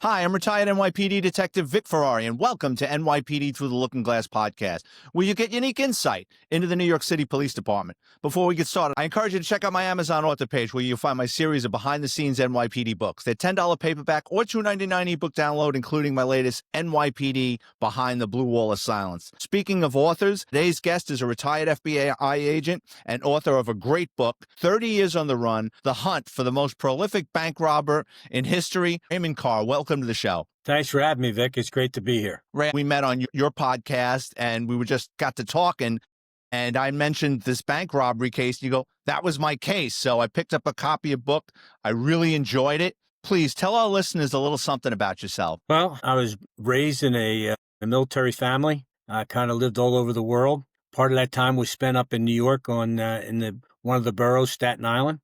Hi, I'm retired NYPD Detective Vic Ferrari, and welcome to NYPD Through the Looking Glass podcast, where you get unique insight into the New York City Police Department. Before we get started, I encourage you to check out my Amazon author page, where you'll find my series of behind-the-scenes NYPD books. They're $10 paperback or $2.99 ebook download, including my latest NYPD Behind the Blue Wall of Silence. Speaking of authors, today's guest is a retired FBI agent and author of a great book, 30 Years on the Run, The Hunt for the Most Prolific Bank Robber in History. Raymond Carr, welcome to the show. Thanks for having me, Vic. It's great to be here. Ray, we met on your podcast, and we just got to talking, and I mentioned this bank robbery case. You go, that was my case. So I picked up a copy of the book. I really enjoyed it. Please tell our listeners a little something about yourself. Well, I was raised in a military family. I kind of lived all over the world. Part of that time was spent up in New York on one of the boroughs, Staten Island.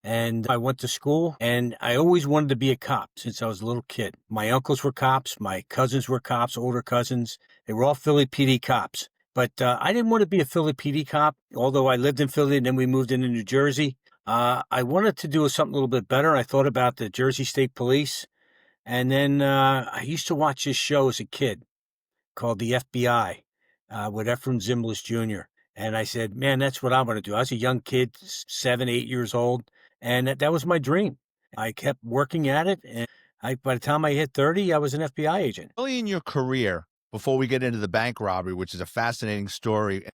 And I went to school, and I always wanted to be a cop since I was a little kid. My uncles were cops. My cousins were cops, older cousins. They were all Philly PD cops. But I didn't want to be a Philly PD cop, although I lived in Philly, and then we moved into New Jersey. I wanted to do something a little bit better. I thought about the Jersey State Police. And then I used to watch this show as a kid called The FBI with Efrem Zimbalist Jr. And I said, man, that's what I want to do. I was a young kid, 7, 8 years old. And that was my dream. I kept working at it. And by the time I hit 30, I was an FBI agent. Early in your career, before we get into the bank robbery, which is a fascinating story,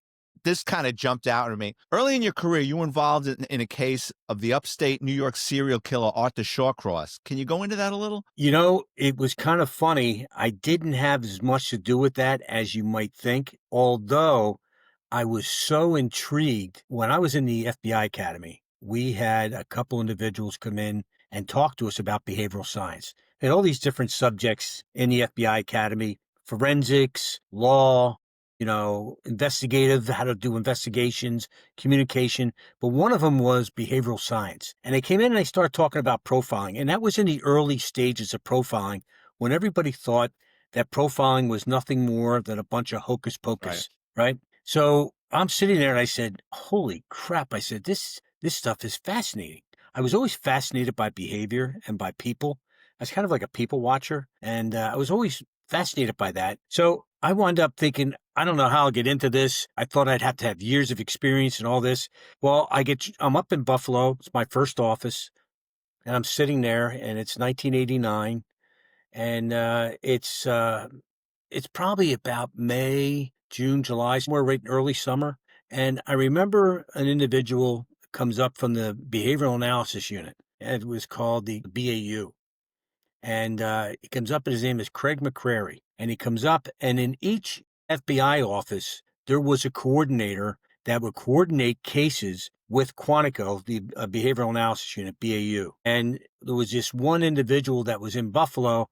this kind of jumped out at me. Early in your career, you were involved in a case of the upstate New York serial killer Arthur Shawcross. Can you go into that a little? You know, it was kind of funny. I didn't have as much to do with that as you might think, although I was so intrigued. When I was in the FBI Academy, we had a couple individuals come in and talk to us about behavioral science and all these different subjects in the FBI Academy: forensics, law, investigative, how to do investigations, communication. But one of them was behavioral science. And they came in and they started talking about profiling. And that was in the early stages of profiling, when everybody thought that profiling was nothing more than a bunch of hocus pocus, right? So I'm sitting there and I said, holy crap. I said, this stuff is fascinating. I was always fascinated by behavior and by people. I was kind of like a people watcher, and I was always fascinated by that. So I wound up thinking, I don't know how I'll get into this. I thought I'd have to have years of experience and all this. Well, I'm up in Buffalo. It's my first office, and I'm sitting there, and it's 1989, and it's probably about May, June, July, somewhere right in early summer. And I remember an individual comes up from the Behavioral Analysis Unit. It was called the BAU. And he comes up, and his name is Craig McCrary. And he comes up, and in each FBI office, there was a coordinator that would coordinate cases with Quantico, the Behavioral Analysis Unit, BAU. And there was this one individual that was in Buffalo,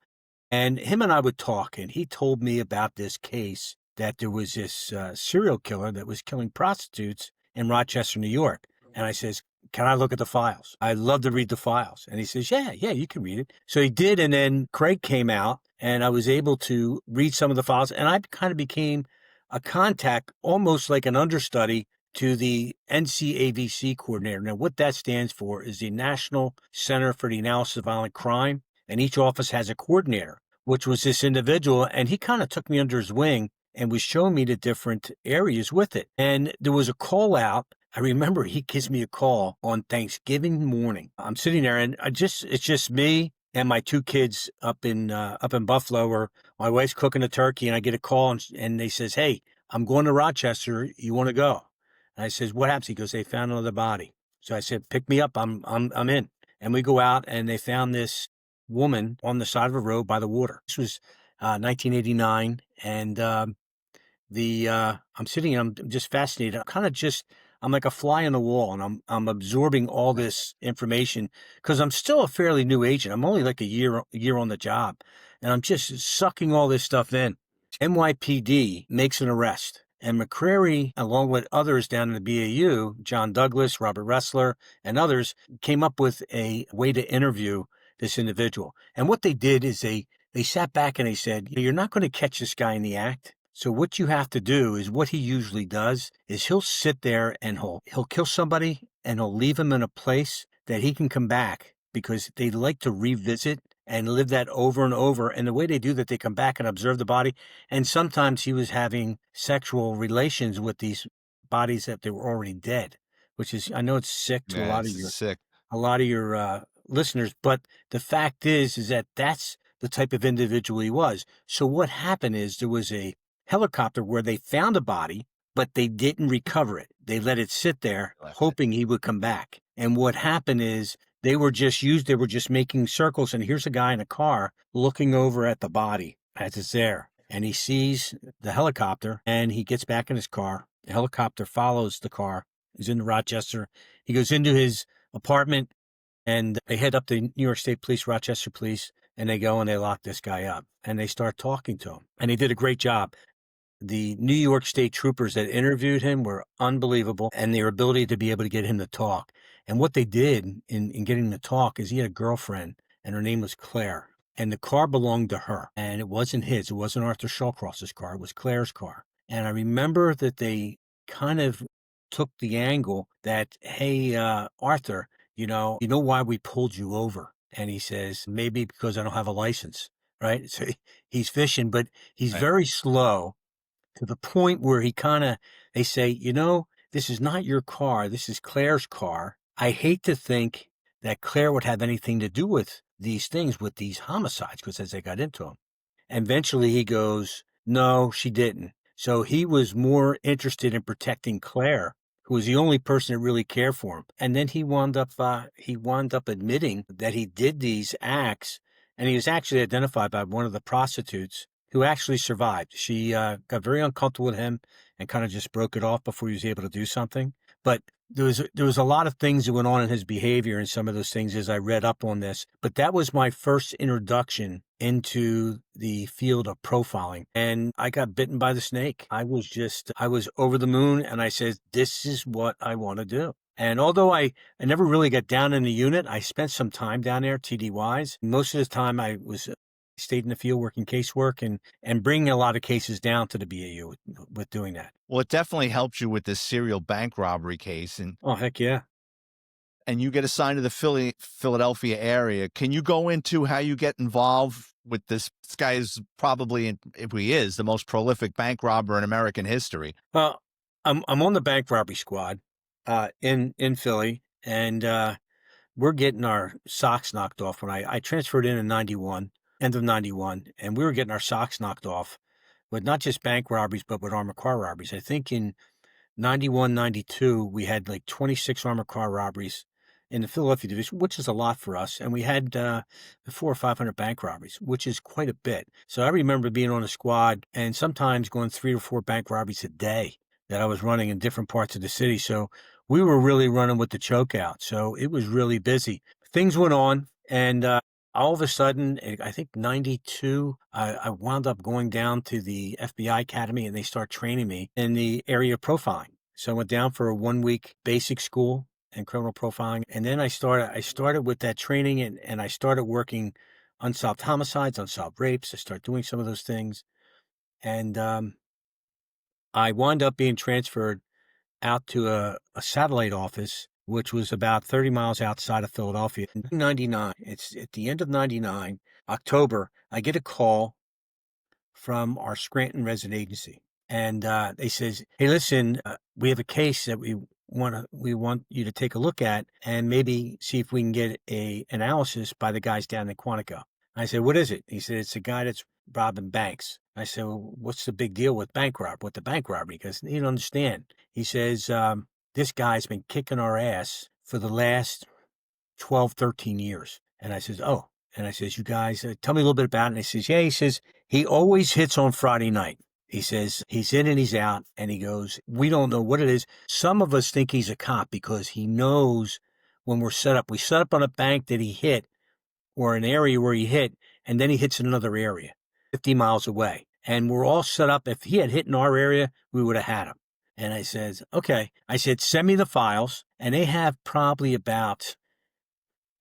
and him and I would talk, and he told me about this case, that there was this serial killer that was killing prostitutes in Rochester, New York. And I says, can I look at the files? I'd love to read the files. And he says, yeah, you can read it. So he did. And then Craig came out, and I was able to read some of the files. And I kind of became a contact, almost like an understudy, to the NCAVC coordinator. Now, what that stands for is the National Center for the Analysis of Violent Crime. And each office has a coordinator, which was this individual. And he kind of took me under his wing and was showing me the different areas with it. And there was a call out. I remember he gives me a call on Thanksgiving morning. I'm sitting there, and it's just me and my 2 kids up in Buffalo, where my wife's cooking a turkey, and I get a call, and they says, hey, I'm going to Rochester. You want to go? And I says, what happens? He goes, they found another body. So I said, pick me up. I'm in. And we go out, and they found this woman on the side of a road by the water. This was 1989, and I'm sitting and I'm just fascinated. I'm like a fly on the wall, and I'm absorbing all this information because I'm still a fairly new agent. I'm only like a year on the job, and I'm just sucking all this stuff in. NYPD makes an arrest, and McCrary, along with others down in the BAU, John Douglas, Robert Ressler, and others, came up with a way to interview this individual. And what they did is they sat back and they said, you're not going to catch this guy in the act. So what you have to do is, what he usually does is he'll sit there and he'll kill somebody, and he'll leave him in a place that he can come back, because they like to revisit and live that over and over. And the way they do that, they come back and observe the body. And sometimes he was having sexual relations with these bodies that they were already dead, which is, I know it's sick to Yeah, it's sick. a lot of your listeners, but the fact is that that's the type of individual he was. So what happened is there was a helicopter where they found a body, but they didn't recover it. They let it sit there, Left it. hoping he would come back. And what happened is they were just making circles. And here's a guy in a car looking over at the body as it's there. And he sees the helicopter and he gets back in his car. The helicopter follows the car. He's in Rochester. He goes into his apartment and they head up to New York State Police, Rochester Police, and they go and they lock this guy up and they start talking to him. And they did a great job. The New York State troopers that interviewed him were unbelievable, and their ability to be able to get him to talk. And what they did in getting him to talk is he had a girlfriend, and her name was Claire. And the car belonged to her, and it wasn't his. It wasn't Arthur Shawcross's car. It was Claire's car. And I remember that they kind of took the angle that, hey, Arthur, you know why we pulled you over? And he says, maybe because I don't have a license, right? So he's fishing, but he's Right. very slow to the point where they say, this is not your car. This is Claire's car. I hate to think that Claire would have anything to do with these things, with these homicides, because as they got into them. And eventually he goes, no, she didn't. So he was more interested in protecting Claire, who was the only person that really cared for him. And then he wound up admitting that he did these acts, and he was actually identified by one of the prostitutes who actually survived. She got very uncomfortable with him and kind of just broke it off before he was able to do something. But there was a lot of things that went on in his behavior and some of those things as I read up on this. But that was my first introduction into the field of profiling. And I got bitten by the snake. I was over the moon, and I said, this is what I want to do. And although I never really got down in the unit, I spent some time down there, TDYs. Most of the time I stayed in the field working casework and bringing a lot of cases down to the BAU with doing that. Well, it definitely helps you with this serial bank robbery case, and Oh, heck yeah. you get assigned to the Philadelphia area. Can you go into how you get involved with this? This guy is probably, if he is, the most prolific bank robber in American history. Well, I'm on the bank robbery squad in Philly, and we're getting our socks knocked off. When I transferred in 91, end of 91, and we were getting our socks knocked off with not just bank robberies, but with armored car robberies. I think in 91, 92, we had like 26 armored car robberies in the Philadelphia division, which is a lot for us. And we had 400 or 500 bank robberies, which is quite a bit. So I remember being on a squad and sometimes going 3 or 4 bank robberies a day that I was running in different parts of the city. So we were really running with the choke out. So it was really busy. Things went on, and all of a sudden, I think 92, I wound up going down to the FBI Academy, and they start training me in the area of profiling. So I went down for a 1-week basic school in criminal profiling. And then I started with that training, and I started working unsolved homicides, unsolved rapes. I started doing some of those things. And I wound up being transferred out to a satellite office, which was about 30 miles outside of Philadelphia. In 99, it's at the end of 99, October, I get a call from our Scranton resident agency. And they says, hey, listen, we have a case that we want you to take a look at and maybe see if we can get a analysis by the guys down in Quantico. I said, what is it? He said, it's a guy that's robbing banks. I said, well, what's the big deal with the bank robbery? Because he didn't understand. He says, this guy's been kicking our ass for the last 12, 13 years. And I says, oh. And I says, you guys, tell me a little bit about it. And he says, yeah. He says, he always hits on Friday night. He says, he's in and he's out. And he goes, we don't know what it is. Some of us think he's a cop because he knows when we're set up. We set up on a bank that he hit, or an area where he hit, and then he hits in another area 50 miles away. And we're all set up. If he had hit in our area, we would have had him. And I says, okay. I said, send me the files. And they have probably about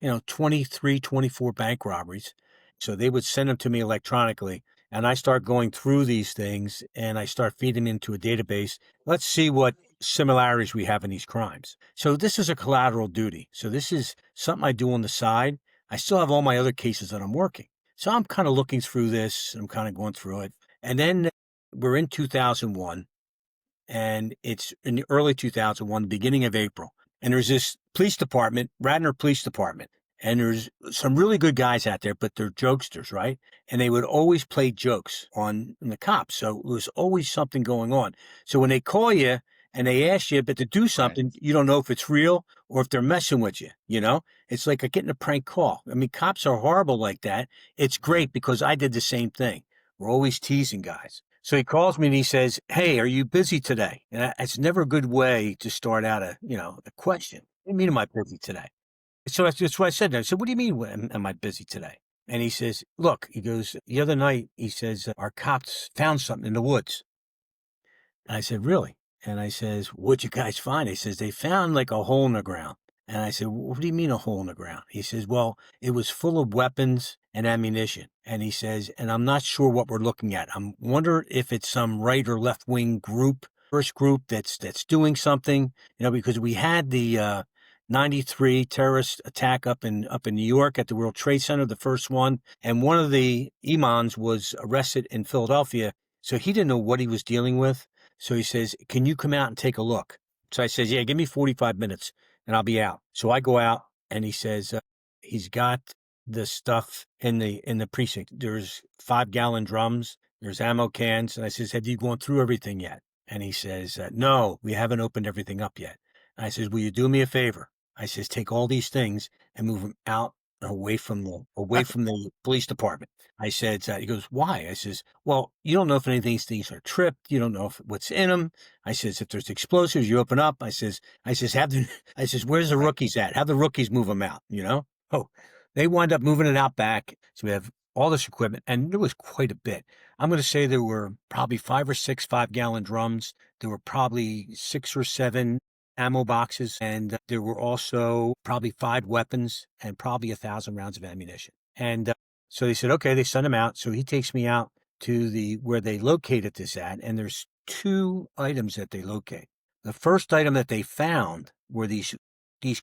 23, 24 bank robberies. So they would send them to me electronically. And I start going through these things and I start feeding them into a database. Let's see what similarities we have in these crimes. So this is a collateral duty. So this is something I do on the side. I still have all my other cases that I'm working. So I'm kind of looking through this, and I'm kind of going through it. And then we're in 2001, and it's in the early 2001, beginning of April. And there's this police department, Radnor Police Department. And there's some really good guys out there, but they're jokesters, right? And they would always play jokes on the cops. So it was always something going on. So when they call you and they ask you but to do something, you don't know if it's real or if they're messing with you, you know? It's like getting a prank call. I mean, cops are horrible like that. It's great because I did the same thing. We're always teasing guys. So he calls me and he says, "Hey, are you busy today?" And it's never a good way to start out a question. What do you mean, am I busy today? So that's what I said. I said, "What do you mean, am I busy today?" And he says, "Look," he goes, "the other night," he says, "our cops found something in the woods." And I said, "Really?" And I says, "What'd you guys find?" He says, "They found like a hole in the ground." And I said, "What do you mean a hole in the ground?" He says, "Well, it was full of weapons and ammunition." And he says, "And I'm not sure what we're looking at. I'm wondering if it's some right or left wing group, first group that's doing something, because we had the 93 terrorist attack up in New York at the World Trade Center, the first one. And one of the imams was arrested in Philadelphia. So he didn't know what he was dealing with. So he says, "Can you come out and take a look?" So I says, "Yeah, give me 45 minutes and I'll be out." So I go out and he says, he's got the stuff in the precinct. There's 5-gallon drums, there's ammo cans. And I says, "Have you gone through everything yet?" And he says, "No, we haven't opened everything up yet." And I says, "Will you do me a favor?" I says, "Take all these things and move them out away from the police department." I said, he goes, "Why?" I says, "Well, you don't know if any of these things are tripped. You don't know what's in them." I says, "If there's explosives, you open up." I says, I says, "Where's the rookies at? Have the rookies move them out, you know?" Oh, they wind up moving it out back. So we have all this equipment, and there was quite a bit. I'm going to say there were probably 5 or 6 5-gallon drums. There were probably 6 or 7 ammo boxes, and there were also probably 5 weapons and probably 1,000 rounds of ammunition. And so they said, okay, they sent him out. So he takes me out to where they located this at, and there's 2 items that they locate. The first item that they found were these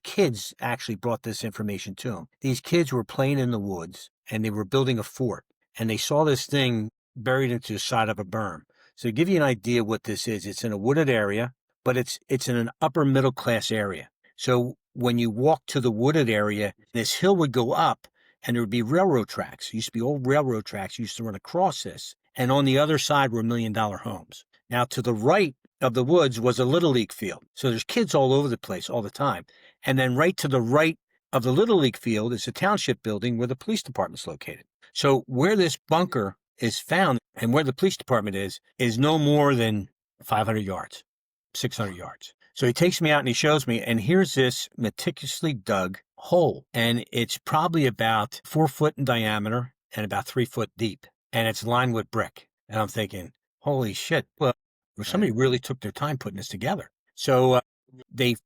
kids actually brought this information to them. These kids were playing in the woods, and they were building a fort, and they saw this thing buried into the side of a berm. So to give you an idea what this is, it's in a wooded area, but it's in an upper middle class area. So when you walk to the wooded area, this hill would go up and there would be railroad tracks. It used to be old railroad tracks used to run across this. And on the other side were $1 million homes. Now to the right of the woods was a Little League field. So there's kids all over the place all the time. And then right to the right of the Little League field is a township building where the police department's located. So where this bunker is found and where the police department is no more than 500 yards. 600 yards. So he takes me out and he shows me, and here's this meticulously dug hole. And it's probably about 4 foot in diameter and about 3 foot deep. And it's lined with brick. And I'm thinking, holy shit. Well, somebody really took their time putting this together. So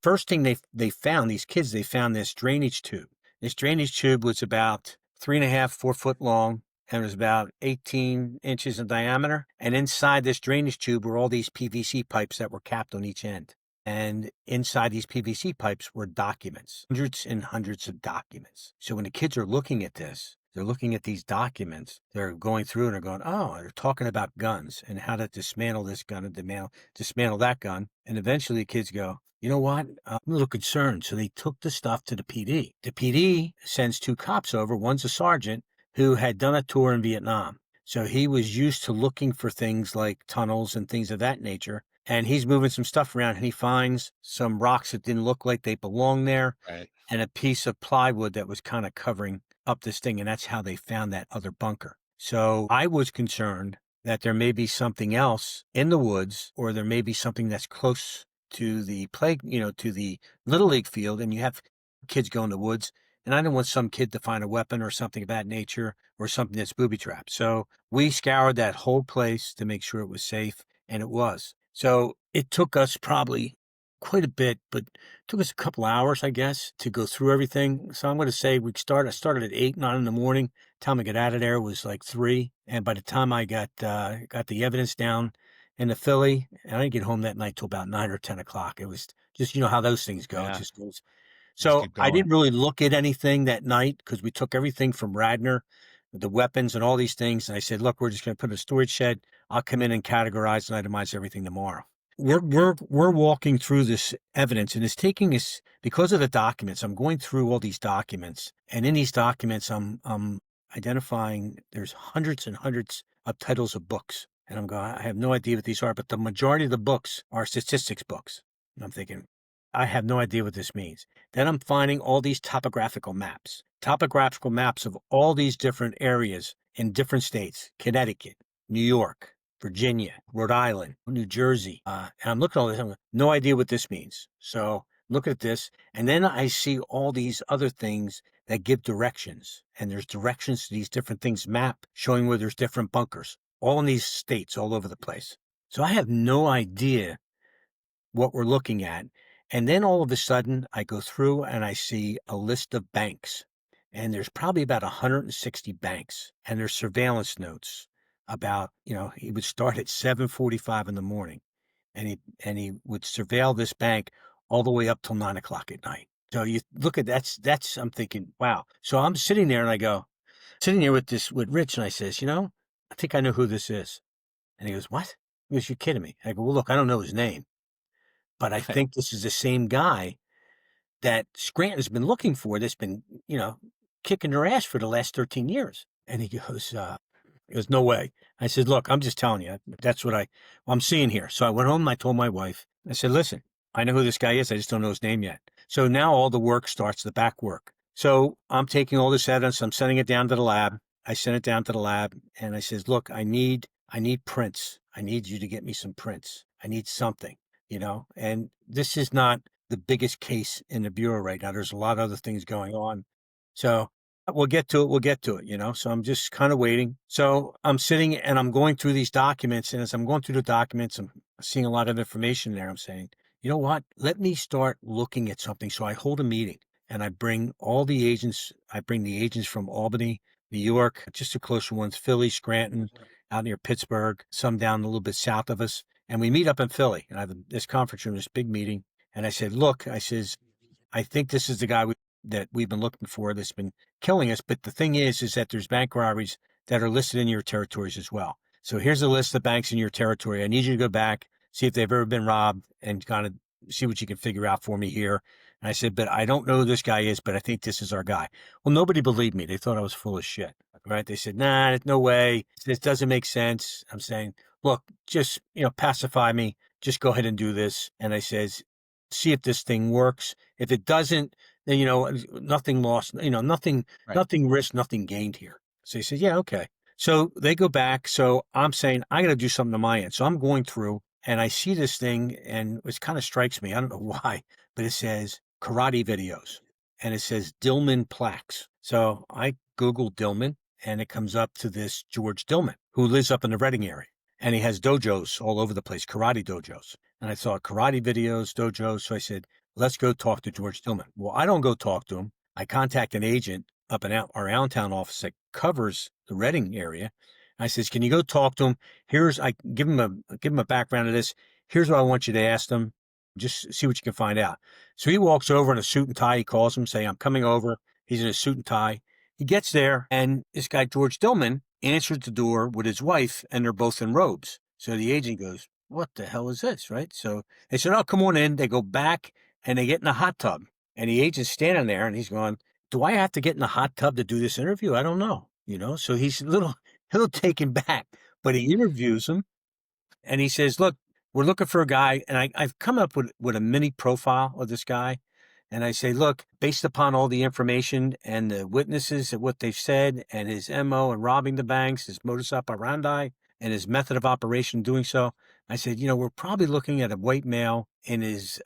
first thing they found, these kids, they found this drainage tube. This drainage tube was about 3.5, 4 foot long, and it was about 18 inches in diameter. And inside this drainage tube were all these PVC pipes that were capped on each end. And inside these PVC pipes were documents, hundreds and hundreds of documents. So when the kids are looking at this, they're looking at these documents, they're going through and they're going, oh, they're talking about guns and how to dismantle this gun and dismantle that gun. And eventually the kids go, you know what? I'm a little concerned. So they took the stuff to the PD. The PD sends 2 cops over. One's a sergeant who had done a tour in Vietnam. So he was used to looking for things like tunnels and things of that nature. And he's moving some stuff around and he finds some rocks that didn't look like they belonged there. Right. And a piece of plywood that was kind of covering up this thing. And that's how they found that other bunker. So I was concerned that there may be something else in the woods, or there may be something that's close to the to the Little League field, and you have kids go in the woods. And I didn't want some kid to find a weapon or something of that nature or something that's booby trapped. So we scoured that whole place to make sure it was safe, and it was. So it took us probably quite a bit, but it took us a couple hours, I guess, to go through everything. So I'm going to say I started at 8, 9 in the morning. Time I got out of there was like 3. And by the time I got the evidence down in the Philly, and I didn't get home that night till about 9 or 10 o'clock. It was just, how those things go. Yeah. It just goes. Just So keep I going. didn't really look at anything that night because we took everything from Radnor, the weapons and all these things. And I said, look, we're just going to put in a storage shed. I'll come in and categorize and itemize everything tomorrow. We're walking through this evidence, and it's taking us because of the documents. I'm going through all these documents, and in these documents, I'm identifying there's hundreds and hundreds of titles of books. And I'm going, I have no idea what these are, but the majority of the books are statistics books. And I'm thinking, I have no idea what this means. Then I'm finding all these topographical maps of all these different areas in different states, Connecticut, New York, Virginia, Rhode Island, New Jersey. And I'm looking at all this, I'm like, no idea what this means. So look at this. And then I see all these other things that give directions. And there's directions to these different things map showing where there's different bunkers, all in these states all over the place. So I have no idea what we're looking at. And then all of a sudden I go through and I see a list of banks, and there's probably about 160 banks, and there's surveillance notes about, he would start at 7:45 in the morning, and he would surveil this bank all the way up till 9 o'clock at night. So you look at that's I'm thinking, wow. So I'm sitting there and I go, sitting there with Rich, and I says, I think I know who this is. And he goes, what? He goes, you're kidding me. I go, well, look, I don't know his name, but I Right. think this is the same guy that Scranton's been looking for, that's been, kicking their ass for the last 13 years. And he goes, no way. I said, look, I'm just telling you, that's what I'm seeing here. So I went home and I told my wife, I said, listen, I know who this guy is. I just don't know his name yet. So now all the work starts, the back work. So I'm taking all this evidence, I'm sending it down to the lab. I sent it down to the lab and I says, look, I need prints. I need you to get me some prints. I need something, and this is not the biggest case in the Bureau right now. There's a lot of other things going on. So we'll get to it. We'll get to it, So I'm just kind of waiting. So I'm sitting and I'm going through these documents. And as I'm going through the documents, I'm seeing a lot of information there. I'm saying, you know what? Let me start looking at something. So I hold a meeting and I bring all the agents. I bring the agents from Albany, New York, just the closer ones, Philly, Scranton, out near Pittsburgh, some down a little bit south of us. And we meet up in Philly. And I have this conference room, this big meeting. And I said, look, I says, I think this is the guy that we've been looking for that's been killing us. But the thing is that there's bank robberies that are listed in your territories as well. So here's a list of banks in your territory. I need you to go back, see if they've ever been robbed, and kind of see what you can figure out for me here. And I said, but I don't know who this guy is, but I think this is our guy. Well, nobody believed me. They thought I was full of shit, right? They said, nah, no way. This doesn't make sense. I'm saying, look, just, pacify me. Just go ahead and do this. And I says, see if this thing works. If it doesn't, then, nothing lost, nothing, Right. nothing risked, nothing gained here. So he said, yeah, okay. So they go back. So I'm saying, I got to do something to my end. So I'm going through and I see this thing and it kind of strikes me. I don't know why, but it says karate videos and it says Dillman plaques. So I Googled Dillman and it comes up to this George Dillman who lives up in the Reading area. And he has dojos all over the place, karate dojos. And I saw karate videos, dojos. So I said, let's go talk to George Tillman. Well, I don't go talk to him. I contact an agent up in our Allentown office that covers the Reading area. I says, can you go talk to him? I give him a background of this. Here's what I want you to ask them. Just see what you can find out. So he walks over in a suit and tie. He calls him, saying, I'm coming over. He's in a suit and tie. He gets there, and this guy, George Dillman, answers the door with his wife, and they're both in robes. So the agent goes, what the hell is this, right? So they said, oh, come on in. They go back, and they get in the hot tub. And the agent's standing there, and he's going, do I have to get in the hot tub to do this interview? I don't know, So he's a little taken back. But he interviews him, and he says, look, we're looking for a guy. And I've come up with a mini profile of this guy. And I say, look, based upon all the information and the witnesses and what they've said and his MO and robbing the banks, his modus operandi and his method of operation doing so, I said, we're probably looking at a white male in his,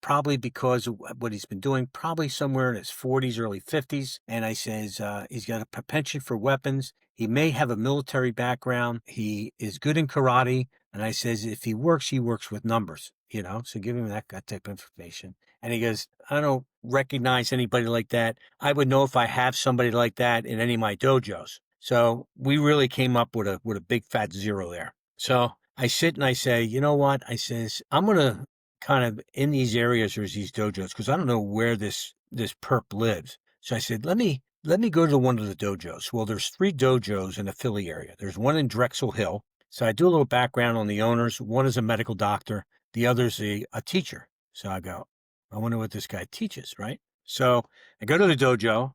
probably because of what he's been doing, probably somewhere in his 40s, early 50s. And I says, he's got a penchant for weapons. He may have a military background. He is good in karate. And I says, if he works with numbers, so give him that type of information. And he goes, I don't recognize anybody like that. I would know if I have somebody like that in any of my dojos. So we really came up with a big fat zero there. So I sit and I say, you know what? I says, I'm going to kind of in these areas, there's these dojos, because I don't know where this this perp lives. So I said, let me go to one of the dojos. Well, there's 3 dojos in the Philly area. There's one in Drexel Hill. So I do a little background on the owners. One is a medical doctor. The other's a teacher. So I go, I wonder what this guy teaches, right? So I go to the dojo.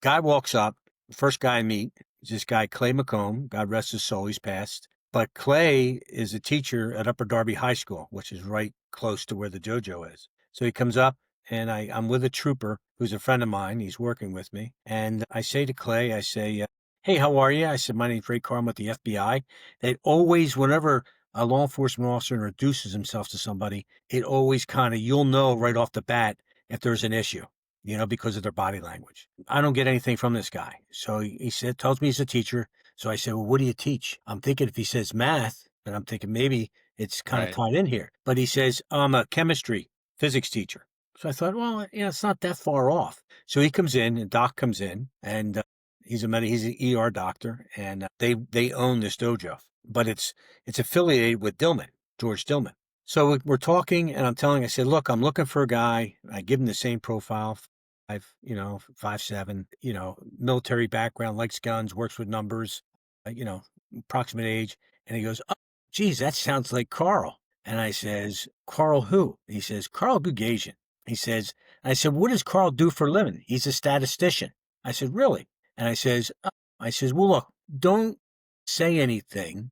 Guy walks up. First guy I meet is this guy, Clay McComb. God rest his soul, he's passed. But Clay is a teacher at Upper Darby High School, which is right close to where the dojo is. So he comes up, and I'm with a trooper who's a friend of mine. He's working with me. And I say to Clay, I say, hey, how are you? I said, my name's Ray Carr. I'm with the FBI. They always, whenever a law enforcement officer introduces himself to somebody, it always kind of, you'll know right off the bat if there's an issue, because of their body language. I don't get anything from this guy. So he said, tells me he's a teacher. So I said, well, what do you teach? I'm thinking if he says math, then I'm thinking maybe it's kind of tied in here. But he says, I'm a chemistry, physics teacher. So I thought, well, it's not that far off. So he comes in, and Doc comes in, and he's an ER doctor, and they own this dojo. But it's affiliated with George Dillman. So we're talking, and I said, look, I'm looking for a guy. I give him the same profile, 5'7", military background, likes guns, works with numbers, approximate age. And he goes, oh, geez, that sounds like Carl. And I says, Carl who? He says, Carl Gugasian. I said, what does Carl do for a living? He's a statistician. I said, really? And I says, well, look, don't say anything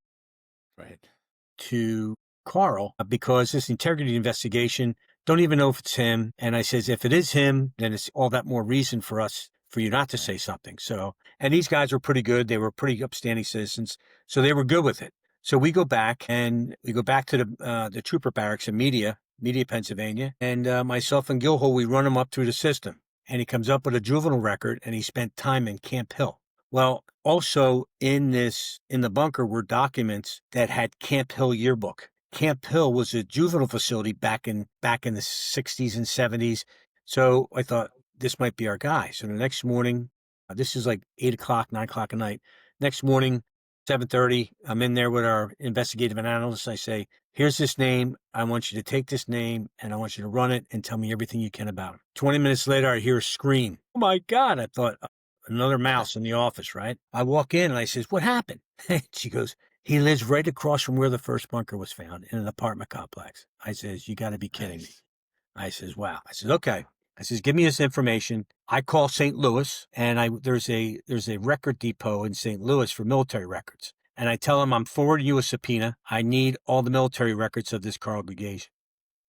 to Carl because this integrity investigation, don't even know if it's him. And I says, if it is him, then it's all that more reason for you not to say something. So, and these guys were pretty good. They were pretty upstanding citizens. So they were good with it. So we go back to the trooper barracks in Media, Pennsylvania. And myself and Gilhole, we run him up through the system. And he comes up with a juvenile record, and he spent time in Camp Hill. Well, also in the bunker were documents that had Camp Hill yearbook. Camp Hill was a juvenile facility back in the 60s and 70s. So I thought this might be our guy. So the next morning, this is like 8 o'clock, 9 o'clock at night. Next morning, 7:30, I'm in there with our investigative analyst. I say, here's this name. I want you to take this name, and I want you to run it and tell me everything you can about him. 20 minutes later, I hear a scream. Oh, my God. I thought, another mouse in the office, right? I walk in, and I says, what happened? She goes, he lives right across from where the first bunker was found in an apartment complex. I says, you got to be kidding me. I says, wow. I says, okay. I says, give me this information. I call St. Louis, and there's a record depot in St. Louis for military records. And I tell him I'm forwarding you a subpoena. I need all the military records of this Carl Gugasian,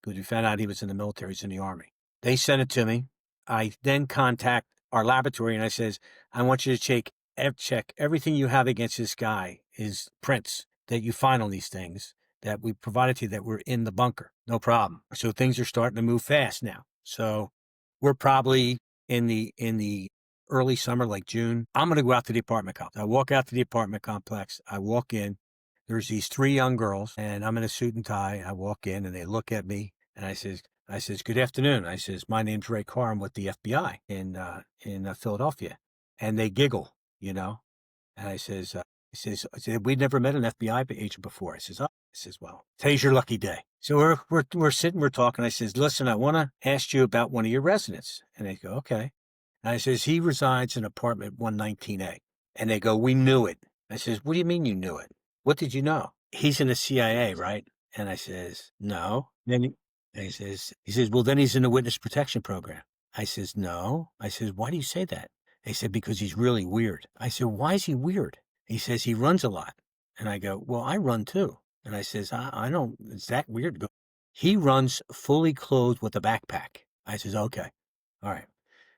because we found out he was in the military, he's in the Army. They sent it to me. I then contact our laboratory, and I says, I want you to check everything you have against this guy, his prints that you find on these things that we provided to you that were in the bunker. No problem. So things are starting to move fast now. So we're probably in the early summer, like June. I'm going to go out to the apartment complex. I walk out to the apartment complex. I walk in. There's these 3 young girls, and I'm in a suit and tie. I walk in, and they look at me, and I says, good afternoon. I says, my name's Ray Carr. I'm with the FBI in Philadelphia. And they giggle, And I says, we'd never met an FBI agent before. I says, well, today's your lucky day. So we're sitting, we're talking. I says, listen, I want to ask you about one of your residents. And they go, okay. And I says, he resides in apartment 119A. And they go, we knew it. I says, what do you mean you knew it? What did you know? He's in the CIA, right? And I says, no. He says, well, then he's in the witness protection program. I says, no. I says, why do you say that? They said, because he's really weird. I said, why is he weird? He says, he runs a lot. And I go, well, I run too. And I says, I don't, it's that weird. He runs fully clothed with a backpack. I says, okay. All right.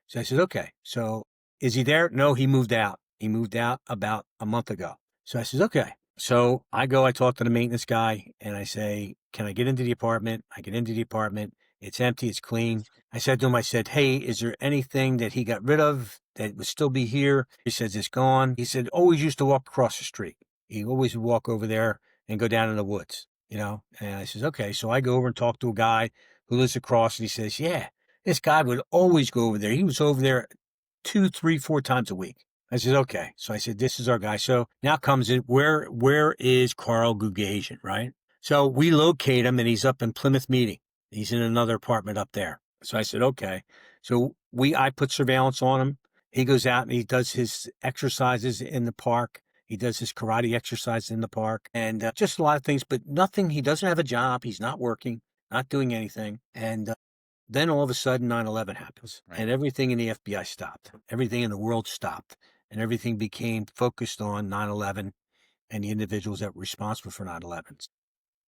So I said, okay. So is he there? No, he moved out. He moved out about a month ago. So I says, okay. So I talk to the maintenance guy, and I say, can I get into the apartment? I get into the apartment. It's empty. It's clean. I said to him, hey, is there anything that he got rid of that would still be here? He says, it's gone. He said, always used to walk across the street. He always would walk over there and go down in the woods, And I says, okay. So I go over and talk to a guy who lives across, and he says, yeah, this guy would always go over there. He was over there 2, 3, 4 times a week. I said, okay. So I said, this is our guy. So now comes it, where is Carl Gugasian, right? So we locate him, and he's up in Plymouth Meeting. He's in another apartment up there. So I said, okay. So I put surveillance on him. He goes out and he does his exercises in the park. He does his karate exercise in the park and just a lot of things, but nothing. He doesn't have a job. He's not working, not doing anything. And then all of a sudden 9/11 happens Right. and everything in the FBI stopped. Everything in the world stopped and everything became focused on 9/11 and the individuals that were responsible for 9/11.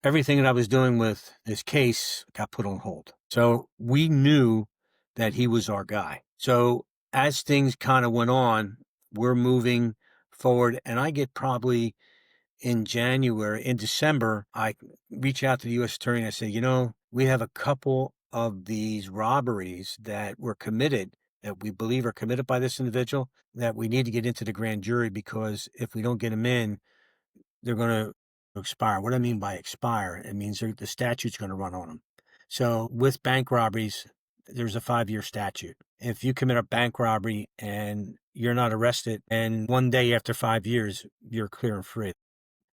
Everything that I was doing with this case got put on hold. So we knew that he was our guy. So as things kind of went on, we're moving forward and I get probably in December, I reach out to the U.S. attorney and I say, we have a couple of these robberies that were committed that we believe are committed by this individual that we need to get into the grand jury because if we don't get them in, they're going to expire. What I mean by expire, it means the statute's going to run on them. So with bank robberies, there's a 5-year statute. If you commit a bank robbery and you're not arrested, and one day after 5 years, you're clear and free.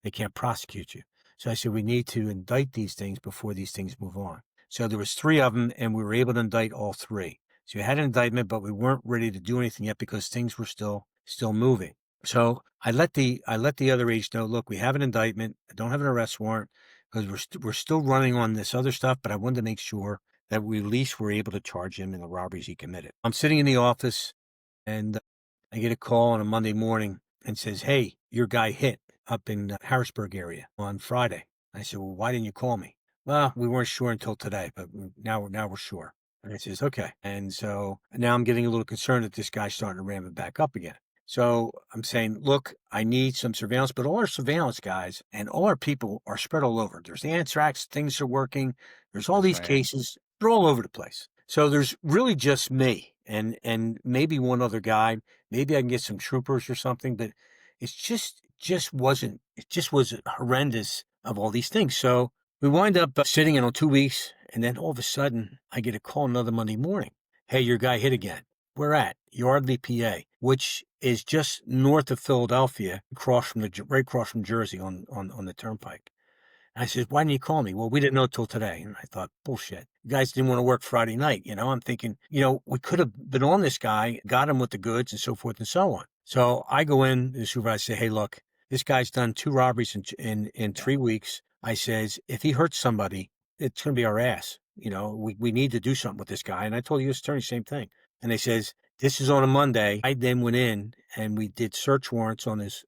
They can't prosecute you. So I said, we need to indict these things before these things move on. So there was 3 of them, and we were able to indict all 3. So we had an indictment, but we weren't ready to do anything yet because things were still moving. So I let the other agents know, look, we have an indictment. I don't have an arrest warrant because we're still running on this other stuff, but I wanted to make sure that we at least were able to charge him in the robberies he committed. I'm sitting in the office, and I get a call on a Monday morning and says, hey, your guy hit up in the Harrisburg area on Friday. I said, well, why didn't you call me? Well, we weren't sure until today, but now we're sure. And I says, okay. And so now I'm getting a little concerned that this guy's starting to ram it back up again. So I'm saying, look, I need some surveillance, but all our surveillance guys and all our people are spread all over. There's anthrax, things are working. There's all these cases. They're all over the place. So there's really just me and maybe one other guy. Maybe I can get some troopers or something, but it's just was horrendous of all these things. So we wind up sitting in on 2 weeks, and then all of a sudden I get a call another Monday morning. Hey, your guy hit again. We're at Yardley, PA, which is just north of Philadelphia, right across from Jersey on the turnpike. I said, why didn't you call me? Well, we didn't know till today. And I thought, bullshit. You guys didn't want to work Friday night. I'm thinking, we could have been on this guy, got him with the goods and so forth and so on. So I go in, the supervisor say, hey, look, this guy's done 2 robberies in 3 weeks. I says, if he hurts somebody, it's going to be our ass. We need to do something with this guy. And I told the U.S. attorney the same thing. And they says, this is on a Monday. I then went in and we did search warrants on his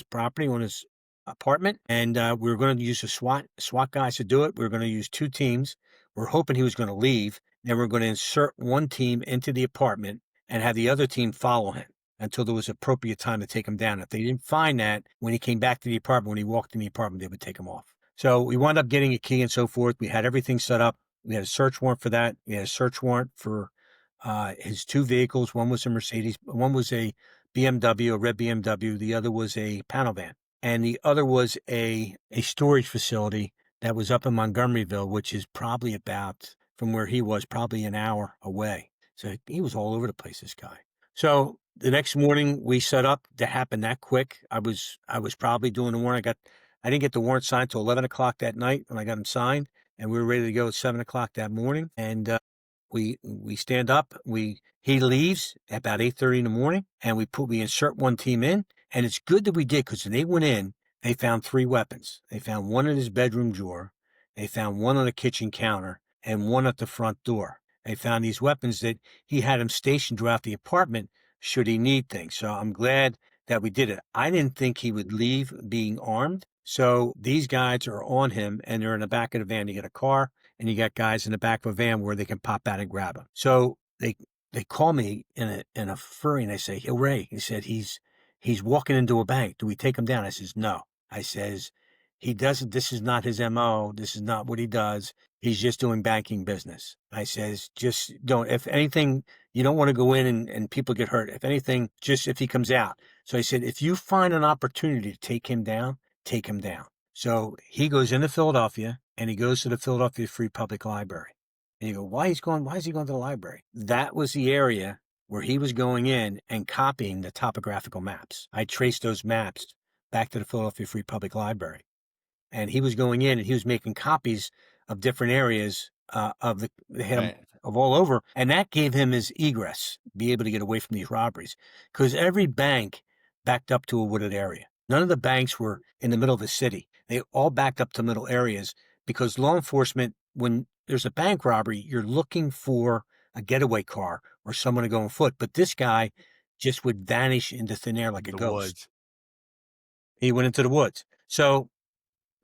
property, on his apartment, and we were going to use the SWAT guys to do it. We were going to use 2 teams. We're hoping he was going to leave. Then we're going to insert one team into the apartment and have the other team follow him until there was appropriate time to take him down. If they didn't find that, when he came back to the apartment, when he walked in the apartment, they would take him off. So we wound up getting a key and so forth. We had everything set up. We had a search warrant for that. We had a search warrant for his 2 vehicles. One was a Mercedes. One was a BMW, a red BMW. The other was a panel van. And the other was a storage facility that was up in Montgomeryville, which is probably about, from where he was, probably an hour away. So he was all over the place, this guy. So the next morning we set up to happen that quick. I was probably doing the warrant. I didn't get the warrant signed till 11 o'clock that night when I got him signed, and we were ready to go at 7 o'clock that morning. And we stand up. He leaves at about 8:30 in the morning, and we insert one team in. And it's good that we did, because when they went in, they found 3 weapons. They found one in his bedroom drawer. They found one on the kitchen counter and one at the front door. They found these weapons that he had him stationed throughout the apartment should he need things. So I'm glad that we did it. I didn't think he would leave being armed. So these guys are on him, and they're in the back of the van. You get a car, and you got guys in the back of a van where they can pop out and grab him. So they call me in a fury, and they say, hey, Ray, he said, he's walking into a bank. Do we take him down? I says, no. I says, he doesn't, this is not his MO. This is not what he does. He's just doing banking business. I says, just don't, if anything, you don't want to go in and people get hurt. If anything, just if he comes out. So I said, if you find an opportunity to take him down, take him down. So he goes into Philadelphia, and he goes to the Philadelphia Free Public Library. And you go, why is he going to the library? That was the area where he was going in and copying the topographical maps. I traced those maps back to the Philadelphia Free Public Library. And he was going in and he was making copies of different areas of the, they had them of all over. And that gave him his egress, be able to get away from these robberies. Because every bank backed up to a wooded area. None of the banks were in the middle of the city. They all backed up to middle areas because law enforcement, when there's a bank robbery, you're looking for a getaway car or someone to go on foot. But this guy just would vanish into thin air like a The ghost. woods. He went into the woods. So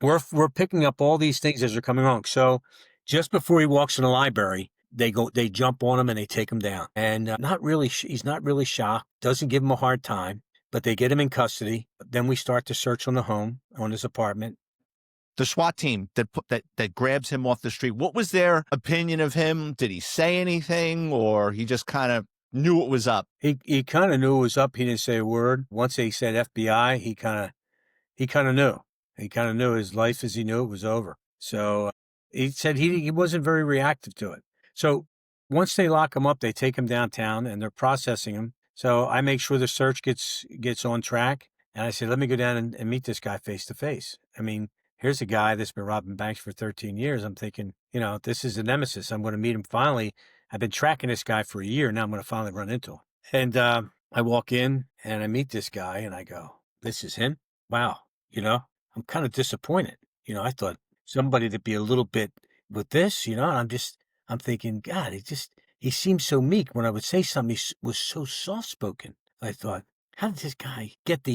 we're picking up all these things as they're coming along. So just before he walks in the library, they jump on him and they take him down. And he's not really shocked, doesn't give him a hard time, but they get him in custody. Then we start to search on the home, on his apartment. The SWAT team that grabs him off the street, what was their opinion of him? Did he say anything, or he just kind of knew it was up? He kind of knew it was up. He didn't say a word. Once they said FBI, he kind of knew. He kind of knew his life as he knew it was over. So he said he wasn't very reactive to it. So once they lock him up, they take him downtown and they're processing him. So I make sure the search gets on track. And I said, let me go down and meet this guy face to face. I mean, here's a guy that's been robbing banks for 13 years. I'm thinking, this is a nemesis. I'm going to meet him finally. I've been tracking this guy for a year. Now I'm going to finally run into him. And I walk in and I meet this guy and I go, this is him? Wow. I'm kind of disappointed. I thought somebody to be a little bit with this, and I'm thinking, God, he seemed so meek. When I would say something, he was so soft-spoken. I thought, how did this guy get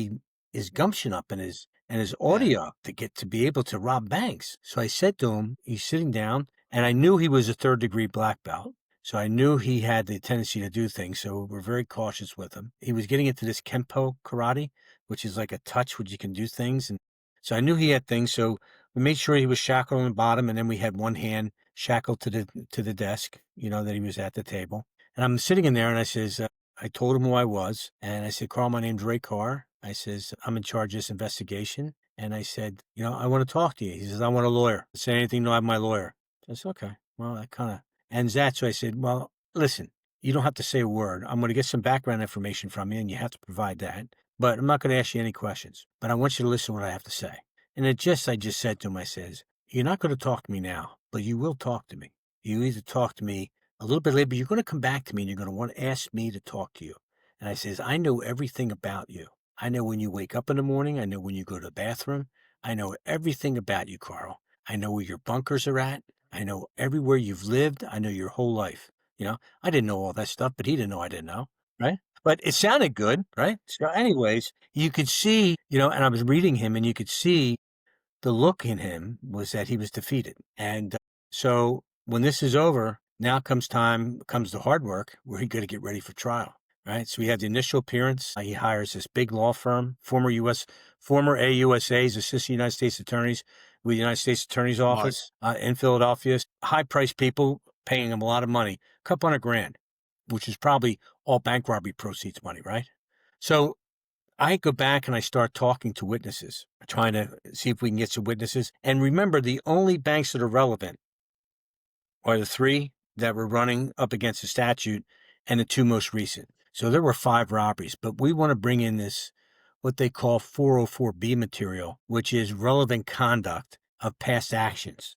his gumption up and his audio up to be able to rob banks? So I said to him, he's sitting down, and I knew he was a third-degree black belt. So I knew he had the tendency to do things. So we're very cautious with him. He was getting into this Kempo karate, which is like a touch where you can do things. And so I knew he had things. So we made sure he was shackled on the bottom. And then we had one hand shackled to the desk, that he was at the table. And I'm sitting in there and I says, I told him who I was. And I said, Carl, my name's Ray Carr. I says, I'm in charge of this investigation. And I said, I want to talk to you. He says, I want a lawyer. Say anything, no, I'm my lawyer. I said, okay. Well, that kind of ends that. So I said, well, listen, you don't have to say a word. I'm going to get some background information from you and you have to provide that. But I'm not going to ask you any questions. But I want you to listen to what I have to say. And I just said to him, I says, you're not going to talk to me now, but you will talk to me. You either talk to me a little bit later, but you're going to come back to me and you're going to want to ask me to talk to you. And I says, I know everything about you. I know when you wake up in the morning. I know when you go to the bathroom. I know everything about you, Carl. I know where your bunkers are at. I know everywhere you've lived. I know your whole life. I didn't know all that stuff, but he didn't know I didn't know, right? But it sounded good, right? So anyways, you could see, and I was reading him and you could see the look in him was that he was defeated. And so when this is over, now comes the hard work where he got to get ready for trial, right? So we have the initial appearance. He hires this big law firm, former AUSAs, Assistant United States Attorneys with the United States Attorney's Office in Philadelphia. High-priced people paying him a lot of money, $200,000, which is probably all bank robbery proceeds money, right? So I go back and I start talking to witnesses, trying to see if we can get some witnesses. And remember, the only banks that are relevant are the 3 that were running up against the statute and the 2 most recent. So there were 5 robberies, but we want to bring in this, what they call 404B material, which is relevant conduct of past actions.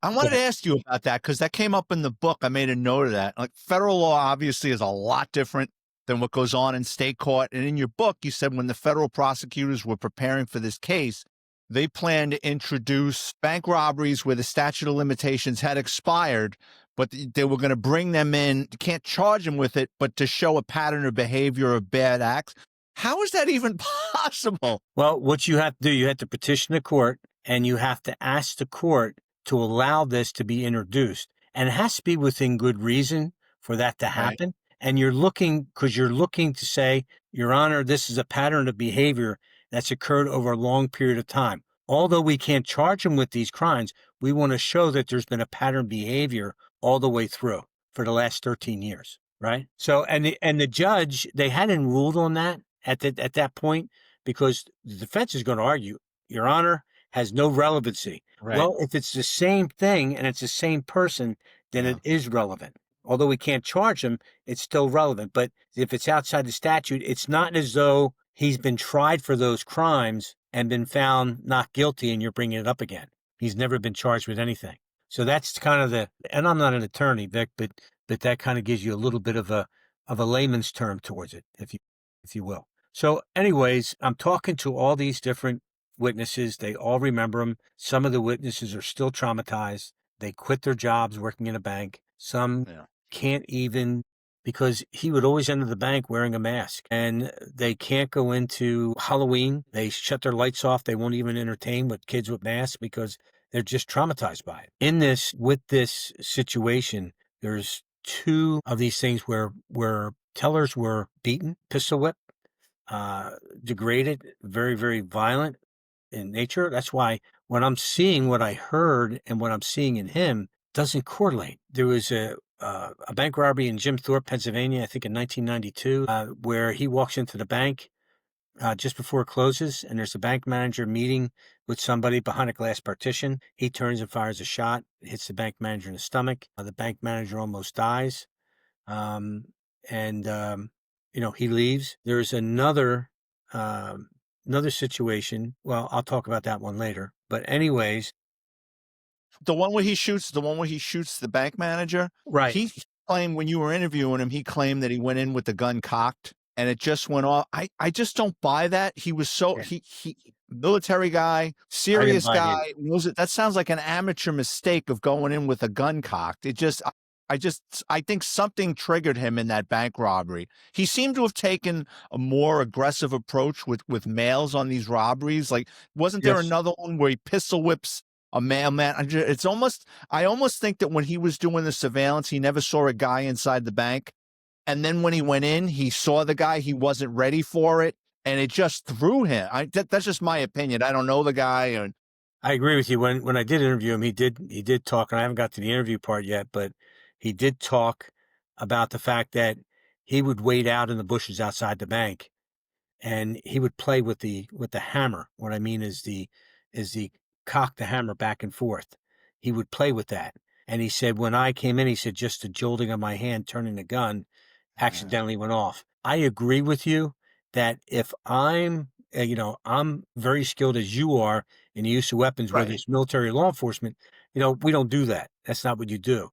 I wanted to ask you about that because that came up in the book. I made a note of that. Like, federal law obviously is a lot different than what goes on in state court. And in your book, you said when the federal prosecutors were preparing for this case, they planned to introduce bank robberies where the statute of limitations had expired, but they were going to bring them in. You can't charge them with it, but to show a pattern of behavior of bad acts. How is that even possible? Well, what you have to do, you have to petition the court and you have to ask the court to allow this to be introduced. And it has to be within good reason for that to happen. Right. And you're looking to say, Your Honor, this is a pattern of behavior that's occurred over a long period of time. Although we can't charge them with these crimes, we want to show that there's been a pattern of behavior all the way through for the last 13 years, right? So, and the judge, they hadn't ruled on that at that point because the defense is going to argue, Your Honor, has no relevancy. Right. Well, if it's the same thing and it's the same person, then it is relevant. Although we can't charge him, it's still relevant. But if it's outside the statute, it's not as though he's been tried for those crimes and been found not guilty and you're bringing it up again. He's never been charged with anything. So that's kind of and I'm not an attorney, Vic, but that kind of gives you a little bit of a layman's term towards it, if you will. So anyways, I'm talking to all these different witnesses. They all remember him. Some of the witnesses are still traumatized. They quit their jobs working in a bank. Some Yeah. can't even, because he would always enter the bank wearing a mask, and they can't go into Halloween. They shut their lights off. They won't even entertain with kids with masks because they're just traumatized by it. With this situation, there's two of these things where tellers were beaten, pistol whipped, degraded, very, very violent in nature. That's why when I'm seeing what I heard and what I'm seeing in him doesn't correlate. There was a bank robbery in Jim Thorpe, Pennsylvania, I think in 1992, where he walks into the bank just before it closes, and there's a bank manager meeting with somebody behind a glass partition. He turns and fires a shot, hits the bank manager in the stomach. The bank manager almost dies. Um, and he leaves. There's another situation. Well, I'll talk about that one later. But anyways, The one where he shoots the bank manager. right. He claimed when you were interviewing him, he claimed that he went in with the gun cocked and it just went off. I just don't buy that. He was Yeah, he military guy, I didn't serious buy it either. guy. Knows it. That sounds like an amateur mistake of going in with a gun cocked. I think something triggered him in that bank robbery. He seemed to have taken a more aggressive approach with males on these robberies. Like, wasn't there Yes, another one where he pistol whips a mailman? I almost think that when he was doing the surveillance, he never saw a guy inside the bank. And then when he went in, he saw the guy, he wasn't ready for it. And it just threw him. That's just my opinion. I don't know the guy. And I agree with you. When I did interview him, he did talk, and I haven't got to the interview part yet, but he did talk about the fact that he would wait out in the bushes outside the bank, and he would play with the hammer. What I mean is the cock the hammer back and forth. He would play with that. And he said, when I came in, he said, just the jolting of my hand turning the gun accidentally went off. I agree with you that if I'm very skilled as you are in the use of weapons, whether right. it's military or law enforcement, we don't do that. That's not what you do.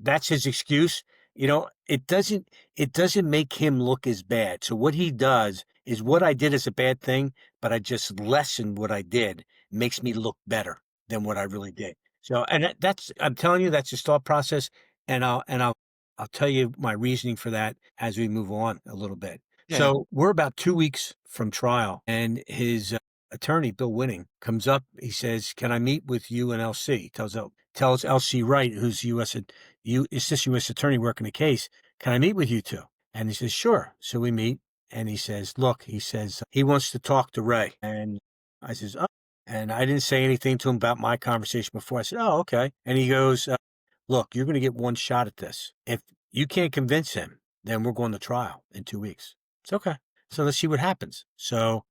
That's his excuse. It doesn't make him look as bad. So what he does is, what I did is a bad thing, but I just lessened what I did. It makes me look better than what I really did. So, and I'm telling you, that's his thought process. And I'll tell you my reasoning for that as we move on a little bit. Yeah. So we're about 2 weeks from trial, and his attorney, Bill Winning, comes up. He says, "Can I meet with you and LC?" Tells LC Wright, who's assistant U.S. attorney working the case, "Can I meet with you two?" And he says, "Sure." So we meet, and he says, "Look," he says, "he wants to talk to Ray." And I says, "Oh." And I didn't say anything to him about my conversation before. I said, "Oh, okay." And he goes, "Look, you're going to get one shot at this. If you can't convince him, then we're going to trial in 2 weeks." It's okay. So let's see what happens. So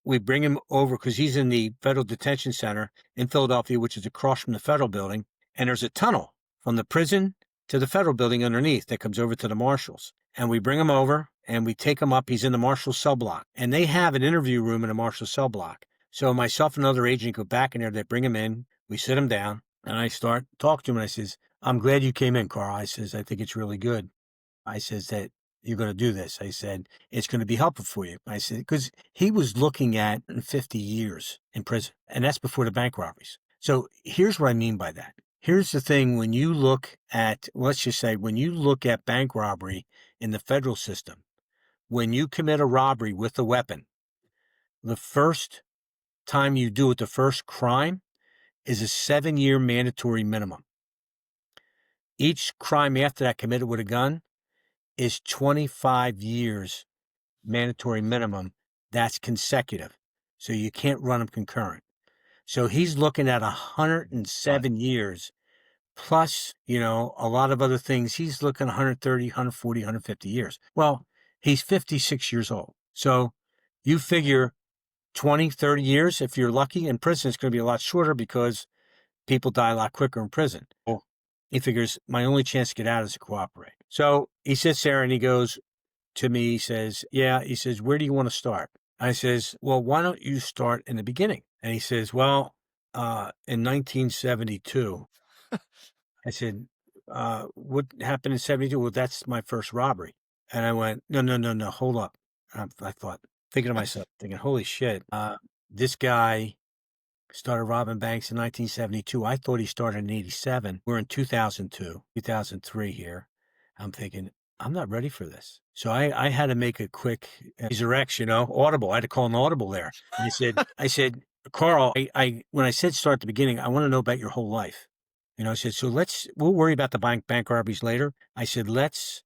we bring him over because he's in the federal detention center in Philadelphia, which is across from the federal building. And there's a tunnel from the prison to the federal building underneath that comes over to the marshals. And we bring him over and we take him up. He's in the marshal cell block, and they have an interview room in the marshal cell block. So myself and another agent go back in there. They bring him in. We sit him down, and I start talking to him. And I says, "I'm glad you came in, Carl." I says, "I think it's really good." I says that you're going to do this. I said, "It's going to be helpful for you." I said, because he was looking at 50 years in prison, and that's before the bank robberies. So here's what I mean by that. Here's the thing. When you look at, let's just say, when you look at bank robbery in the federal system, when you commit a robbery with a weapon, the first time you do it, the first crime is a 7-year mandatory minimum. Each crime after that committed with a gun is 25 years mandatory minimum. That's consecutive. So you can't run them concurrent. So he's looking at Right. 107 years plus, a lot of other things. He's looking 130, 140, 150 years. Well, he's 56 years old. So you figure 20, 30 years, if you're lucky. In prison, it's going to be a lot shorter because people die a lot quicker in prison. Well, he figures my only chance to get out is to cooperate. So he sits there and he goes to me, he says, "Yeah," he says, "where do you want to start?" I says, "Well, why don't you start in the beginning?" And he says, "Well, in 1972, I said, what happened in 72? Well, that's my first robbery. And I went, no, no, no, no, hold up. I thought, thinking to myself, thinking, holy shit, this guy started robbing banks in 1972. I thought he started in 87. We're in 2002, 2003 here. I'm thinking, I'm not ready for this. So I had to make a quick resurrection, audible. I had to call an audible there. And I said, Carl, when I said start at the beginning, I want to know about your whole life. I said, so we'll worry about the bank robberies later. I said, let's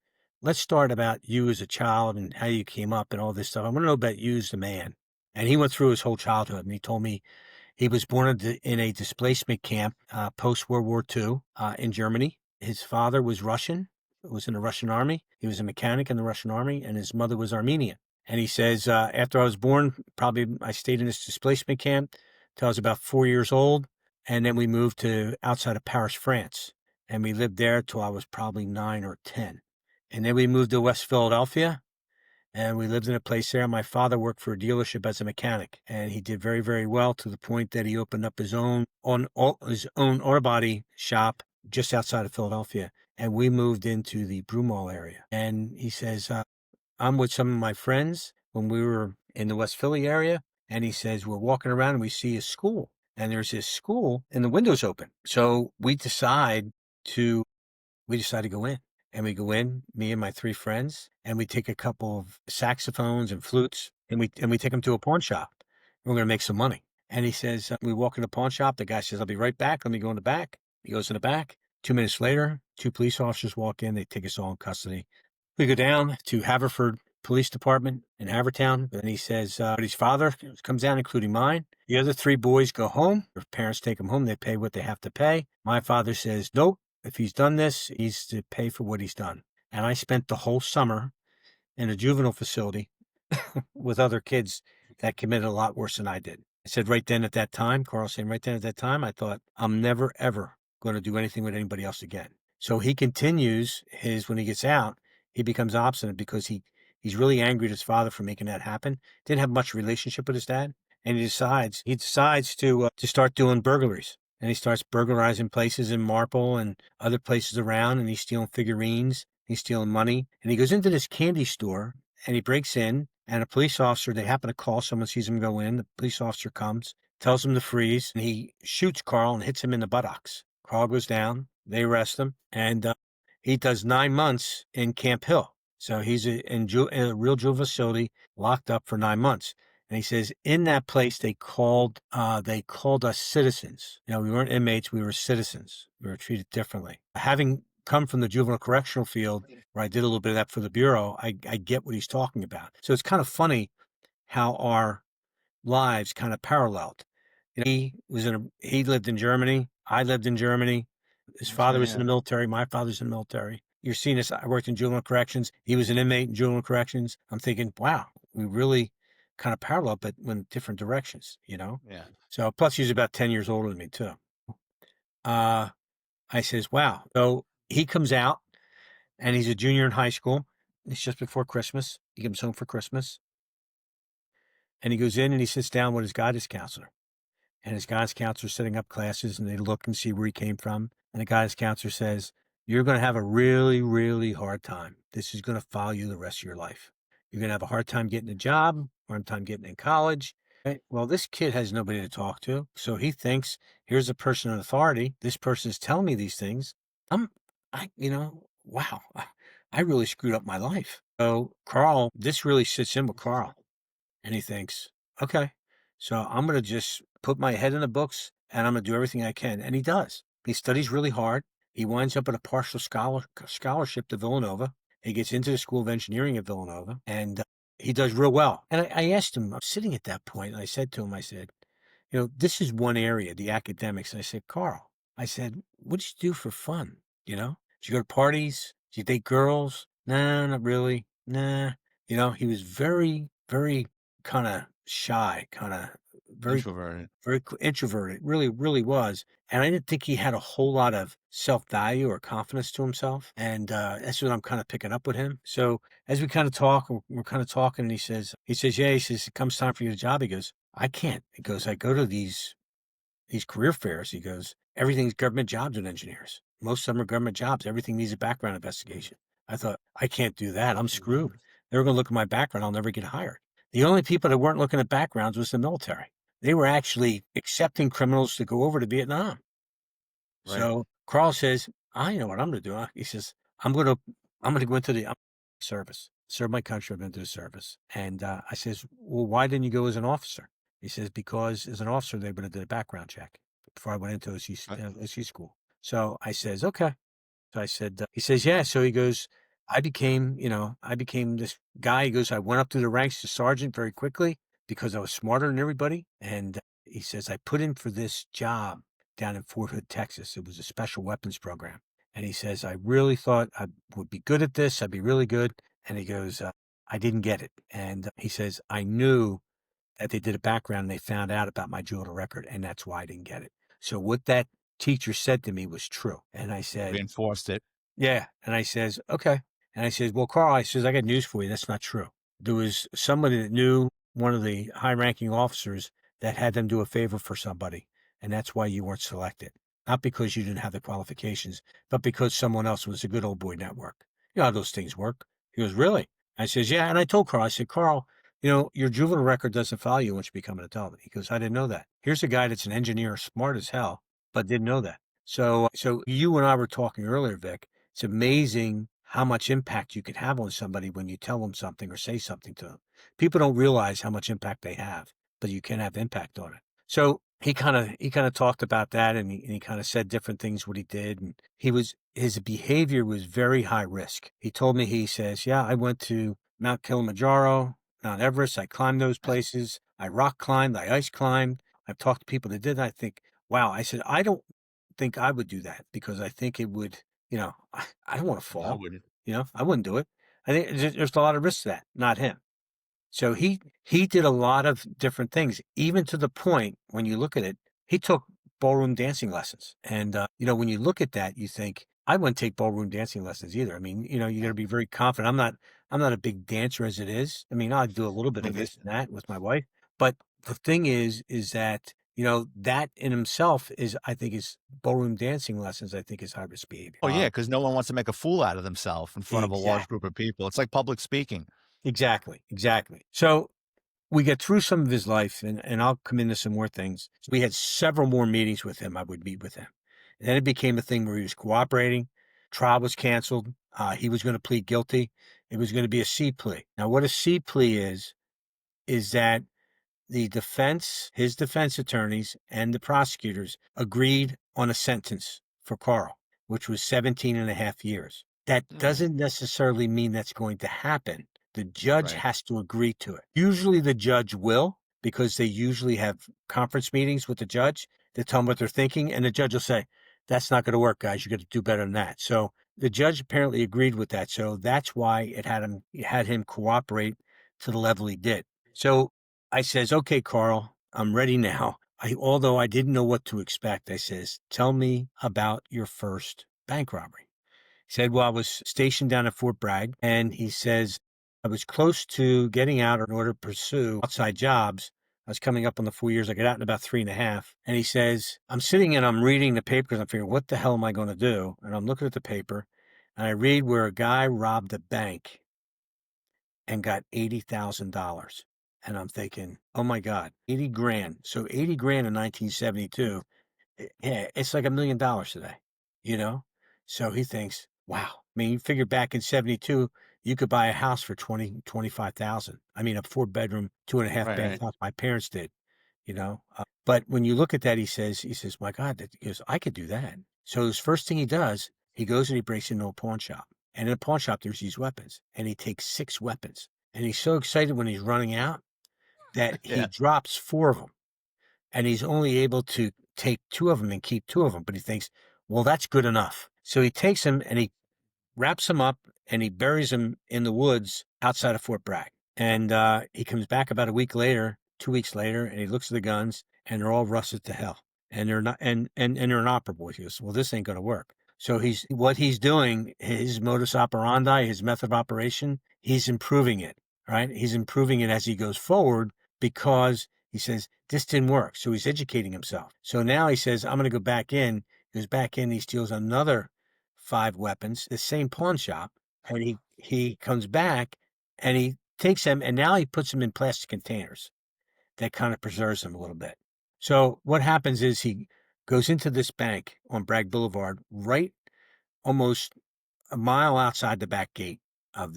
start about you as a child and how you came up and all this stuff. I want to know about you as a man. And he went through his whole childhood and he told me he was born in a displacement camp post World War II in Germany. His father was Russian, was in the Russian army. He was a mechanic in the Russian army, and his mother was Armenian. And he says, after I was born, probably I stayed in this displacement camp till I was about 4 years old. And then we moved to outside of Paris, France. And we lived there till I was probably 9 or 10. And then we moved to West Philadelphia and we lived in a place there. My father worked for a dealership as a mechanic, and he did very, very well to the point that he opened up his own auto body shop just outside of Philadelphia. And we moved into the Broomall area. And he says, I'm with some of my friends when we were in the West Philly area. And he says, we're walking around and we see a school. And there's this school and the window's open. So we decide to go in. And we go in, me and my 3 friends, and we take a couple of saxophones and flutes, and we take them to a pawn shop. We're going to make some money. And he says, we walk in the pawn shop. The guy says, I'll be right back. Let me go in the back. He goes in the back. 2 minutes later, 2 police officers walk in. They take us all in custody. We go down to Haverford Police Department in Havertown. And he says, his father comes down, including mine. The other 3 boys go home. Their parents take them home. They pay what they have to pay. My father says, nope. If he's done this, he's to pay for what he's done. And I spent the whole summer in a juvenile facility with other kids that committed a lot worse than I did. I said right then at that time, Carl saying right then at that time, I thought, I'm never, ever going to do anything with anybody else again. So he continues when he gets out, he becomes obstinate because he's really angry at his father for making that happen. Didn't have much relationship with his dad. And he decides to start doing burglaries. And he starts burglarizing places in Marple and other places around, and he's stealing figurines, he's stealing money. And he goes into this candy store, and he breaks in, and a police officer, they happen to call, someone sees him go in, the police officer comes, tells him to freeze, and he shoots Carl and hits him in the buttocks. Carl goes down, they arrest him, and he does 9 months in Camp Hill. So he's in a real juvenile facility, locked up for 9 months. And he says, in that place, they called us citizens. We weren't inmates, we were citizens. We were treated differently. Having come from the juvenile correctional field, where I did a little bit of that for the Bureau, I get what he's talking about. So it's kind of funny how our lives kind of paralleled. He lived in Germany. I lived in Germany. His father was in the military. My father's in the military. You're seeing this. I worked in juvenile corrections. He was an inmate in juvenile corrections. I'm thinking, wow, we really kind of parallel, but in different directions, Yeah. So plus he's about 10 years older than me too. I says, wow. So he comes out and he's a junior in high school. It's just before Christmas. He comes home for Christmas and he goes in and he sits down with his guidance counselor. And his guidance counselor setting up classes and they look and see where he came from. And the guidance counselor says, you're going to have a really, really hard time. This is going to follow you the rest of your life. You're going to have a hard time getting a job, hard time getting in college. Right? Well, this kid has nobody to talk to. So he thinks, here's a person in authority. This person is telling me these things. Wow, I really screwed up my life. So Carl, this really sits in with Carl. And he thinks, okay, so I'm going to just put my head in the books and I'm going to do everything I can. And he does. He studies really hard. He winds up at a partial scholarship to Villanova. He gets into the School of Engineering at Villanova and he does real well. And I asked him, I'm sitting at that point, and I said to him, I said, this is one area, the academics. And I said, Carl, I said, what'd you do for fun? Did you go to parties? Did you date girls? Nah, not really. Nah. He was very, very kind of shy, kind of very Introverted. very introverted, really, really was. And I didn't think he had a whole lot of self-value or confidence to himself. And that's what I'm kind of picking up with him. So as we kind of talk, we're kind of talking, and he says, yeah, he says, it comes time for you to job. He goes, I can't. He goes, I go to these these career fairs. He goes, everything's government jobs with engineers. Most of them are government jobs. Everything needs a background investigation. I thought, I can't do that. I'm screwed. They're going to look at my background. I'll never get hired. The only people that weren't looking at backgrounds was the military. They were actually accepting criminals to go over to Vietnam. Right. So Carl says, I know what I'm going to do. He says, I'm going to go into the service, serve my country. I've been to the service. And I says, well, why didn't you go as an officer? He says, because as an officer, they would have did a background check before I went into OC school. So I says, okay. So I said, he says, yeah. So he goes, I became this guy. He goes, I went up through the ranks to sergeant very quickly because I was smarter than everybody. And he says, I put in for this job down in Fort Hood, Texas. It was a special weapons program. And he says, I really thought I would be good at this. I'd be really good. And he goes, I didn't get it. And he says, I knew that they did a background and they found out about my juvenile record. And that's why I didn't get it. So what that teacher said to me was true. And I said, Reinforced it. yeah. And I says, okay. And I says, well, Carl, I says, I got news for you. That's not true. There was somebody that knew one of the high ranking officers that had them do a favor for somebody. And that's why you weren't selected. Not because you didn't have the qualifications, but because someone else was a good old boy network. You know how those things work. He goes, really? I says, yeah. And I told Carl, I said, Carl, your juvenile record doesn't follow you once you become an adult. He goes, I didn't know that. Here's a guy that's an engineer, smart as hell, but didn't know that. So you and I were talking earlier, Vic. It's amazing how much impact you can have on somebody when you tell them something or say something to them. People don't realize how much impact they have, but you can have impact on it. So he kind of talked about that, and he kind of said different things what he did, and his behavior was very high risk. He told me, he says, yeah, I went to Mount Kilimanjaro, Mount Everest. I climbed those places. I rock climbed. I ice climbed. I've talked to people that did. I think, wow. I said, I don't think I would do that because I think it would, I don't want to I fall. wouldn't. I wouldn't do it. I think there's a lot of risk to that, not him. So he did a lot of different things, even to the point when you look at it, he took ballroom dancing lessons. And when you look at that, you think I wouldn't take ballroom dancing lessons either. I mean, you got to be very confident. I'm not a big dancer as it is. I mean, I do a little bit of this and that with my wife, but the thing is that that in himself I think is ballroom dancing lessons. I think is high risk behavior. Oh, yeah, because no one wants to make a fool out of themselves in front of a large Exactly. group of people. It's like public speaking. Exactly. Exactly. So we get through some of his life, and I'll come into some more things. We had several more meetings with him. I would meet with him. And then it became a thing where he was cooperating. Trial was canceled. He was going to plead guilty. It was going to be a C plea. Now, what a C plea is that his defense attorneys and the prosecutors agreed on a sentence for Carl, which was 17 and a half years. That Mm. doesn't necessarily mean that's going to happen. The judge Right. has to agree to it. Usually the judge will, because they usually have conference meetings with the judge. They tell them what they're thinking, and the judge will say, that's not going to work, guys. You got to do better than that. So the judge apparently agreed with that. So that's why it had him cooperate to the level he did. So I says, okay, Carl, I'm ready now. Although I didn't know what to expect, I says, tell me about your first bank robbery. He said, well, I was stationed down at Fort Bragg, and he says, I was close to getting out in order to pursue outside jobs. I was coming up on the 4 years. I got out in about 3.5. And he says, I'm sitting and I'm reading the paper because I'm figuring, what the hell am I going to do? And I'm looking at the paper, and I read where a guy robbed a bank and got $80,000. And I'm thinking, oh my God, 80 grand. So 80 grand in 1972, yeah, it's like $1 million today, you know? So he thinks, wow. I mean, you figure back in 72, you could buy a house for 25,000. I mean, a 4-bedroom, 2.5 Right, bath right. house my parents did, but when you look at that, he says, my God, he goes, I could do that. So his first thing he does, he goes and he breaks into a pawn shop. And in a pawn shop, there's these weapons. And he takes 6 weapons. And he's so excited when he's running out that he Yeah. drops 4 of them. And he's only able to take 2 of them and keep 2 of them. But he thinks, well, that's good enough. So he takes them and he wraps them up and he buries them in the woods outside of Fort Bragg. And he comes back about a week later, 2 weeks later, and he looks at the guns and they're all rusted to hell. And they're not, and they're inoperable. He goes, well, this ain't going to work. So what he's doing, his modus operandi, his method of operation, he's improving it, right? He's improving it as he goes forward because He says, this didn't work. So he's educating himself. So now he says, I'm going to go back in. He goes back in. He steals another 5 weapons, the same pawn shop. And he comes back and he takes them, and now he puts them in plastic containers. That kind of preserves them a little bit. So what happens is he goes into this bank on Bragg Boulevard, right almost a mile outside the back gate of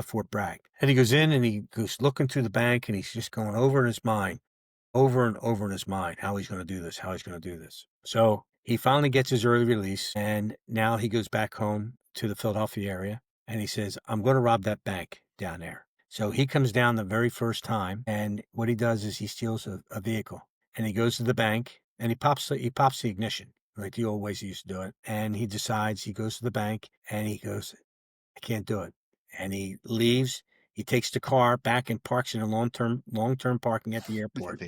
Fort Bragg. And he goes in and he goes looking through the bank, and he's just going over in his mind, over and over in his mind, how he's going to do this, how he's going to do this. So he finally gets his early release, and now he goes back home to the Philadelphia area, and he says, I'm going to rob that bank down there. So he comes down the very first time, and what he does is he steals a vehicle, and he goes to the bank, and he pops the ignition, like the old ways he used to do it. And he decides, he goes to the bank, and he goes, I can't do it. And he leaves. He takes the car back and parks in a long-term parking at the airport.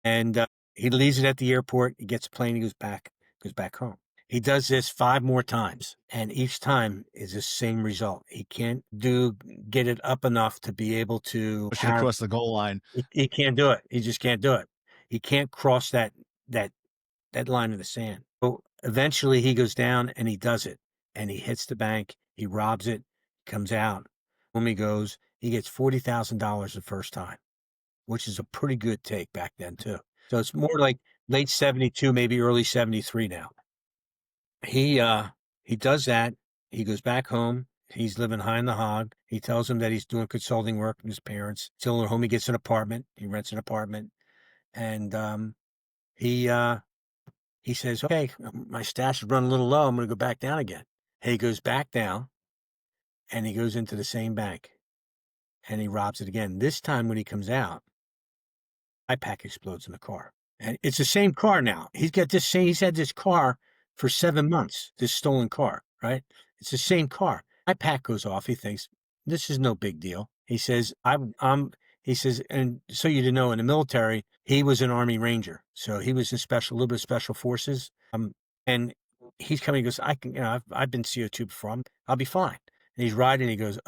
And he leaves it at the airport. He gets a plane. He goes back home. He does this 5 more times, and each time is the same result. He can't get it up enough to be able to Push it across the goal line. He can't do it. He just can't do it. He can't cross that line in the sand. So eventually he goes down and he does it, and he hits the bank. He robs it. Comes out. When he goes, he gets $40,000 the first time, which is a pretty good take back then too. So it's more like late 72, maybe early 73 now. He does that. He goes back home. He's living high in the hog. He tells him that he's doing consulting work with his parents. Still at home, he gets an apartment. He rents an apartment. And he says, okay, my stash is running a little low. I'm going to go back down again. And he goes back down, and he goes into the same bank, and he robs it again. This time when he comes out, iPack explodes in the car. And it's the same car now. He's had this car for 7 months, this stolen car, right? It's the same car. iPack goes off. He thinks, this is no big deal. He says, he says, and so you didn't know, in the military, he was an Army Ranger. So he was in a little bit of special forces. And he's coming, he goes, I've been CO2 before. I'll be fine. And he's riding, and he goes,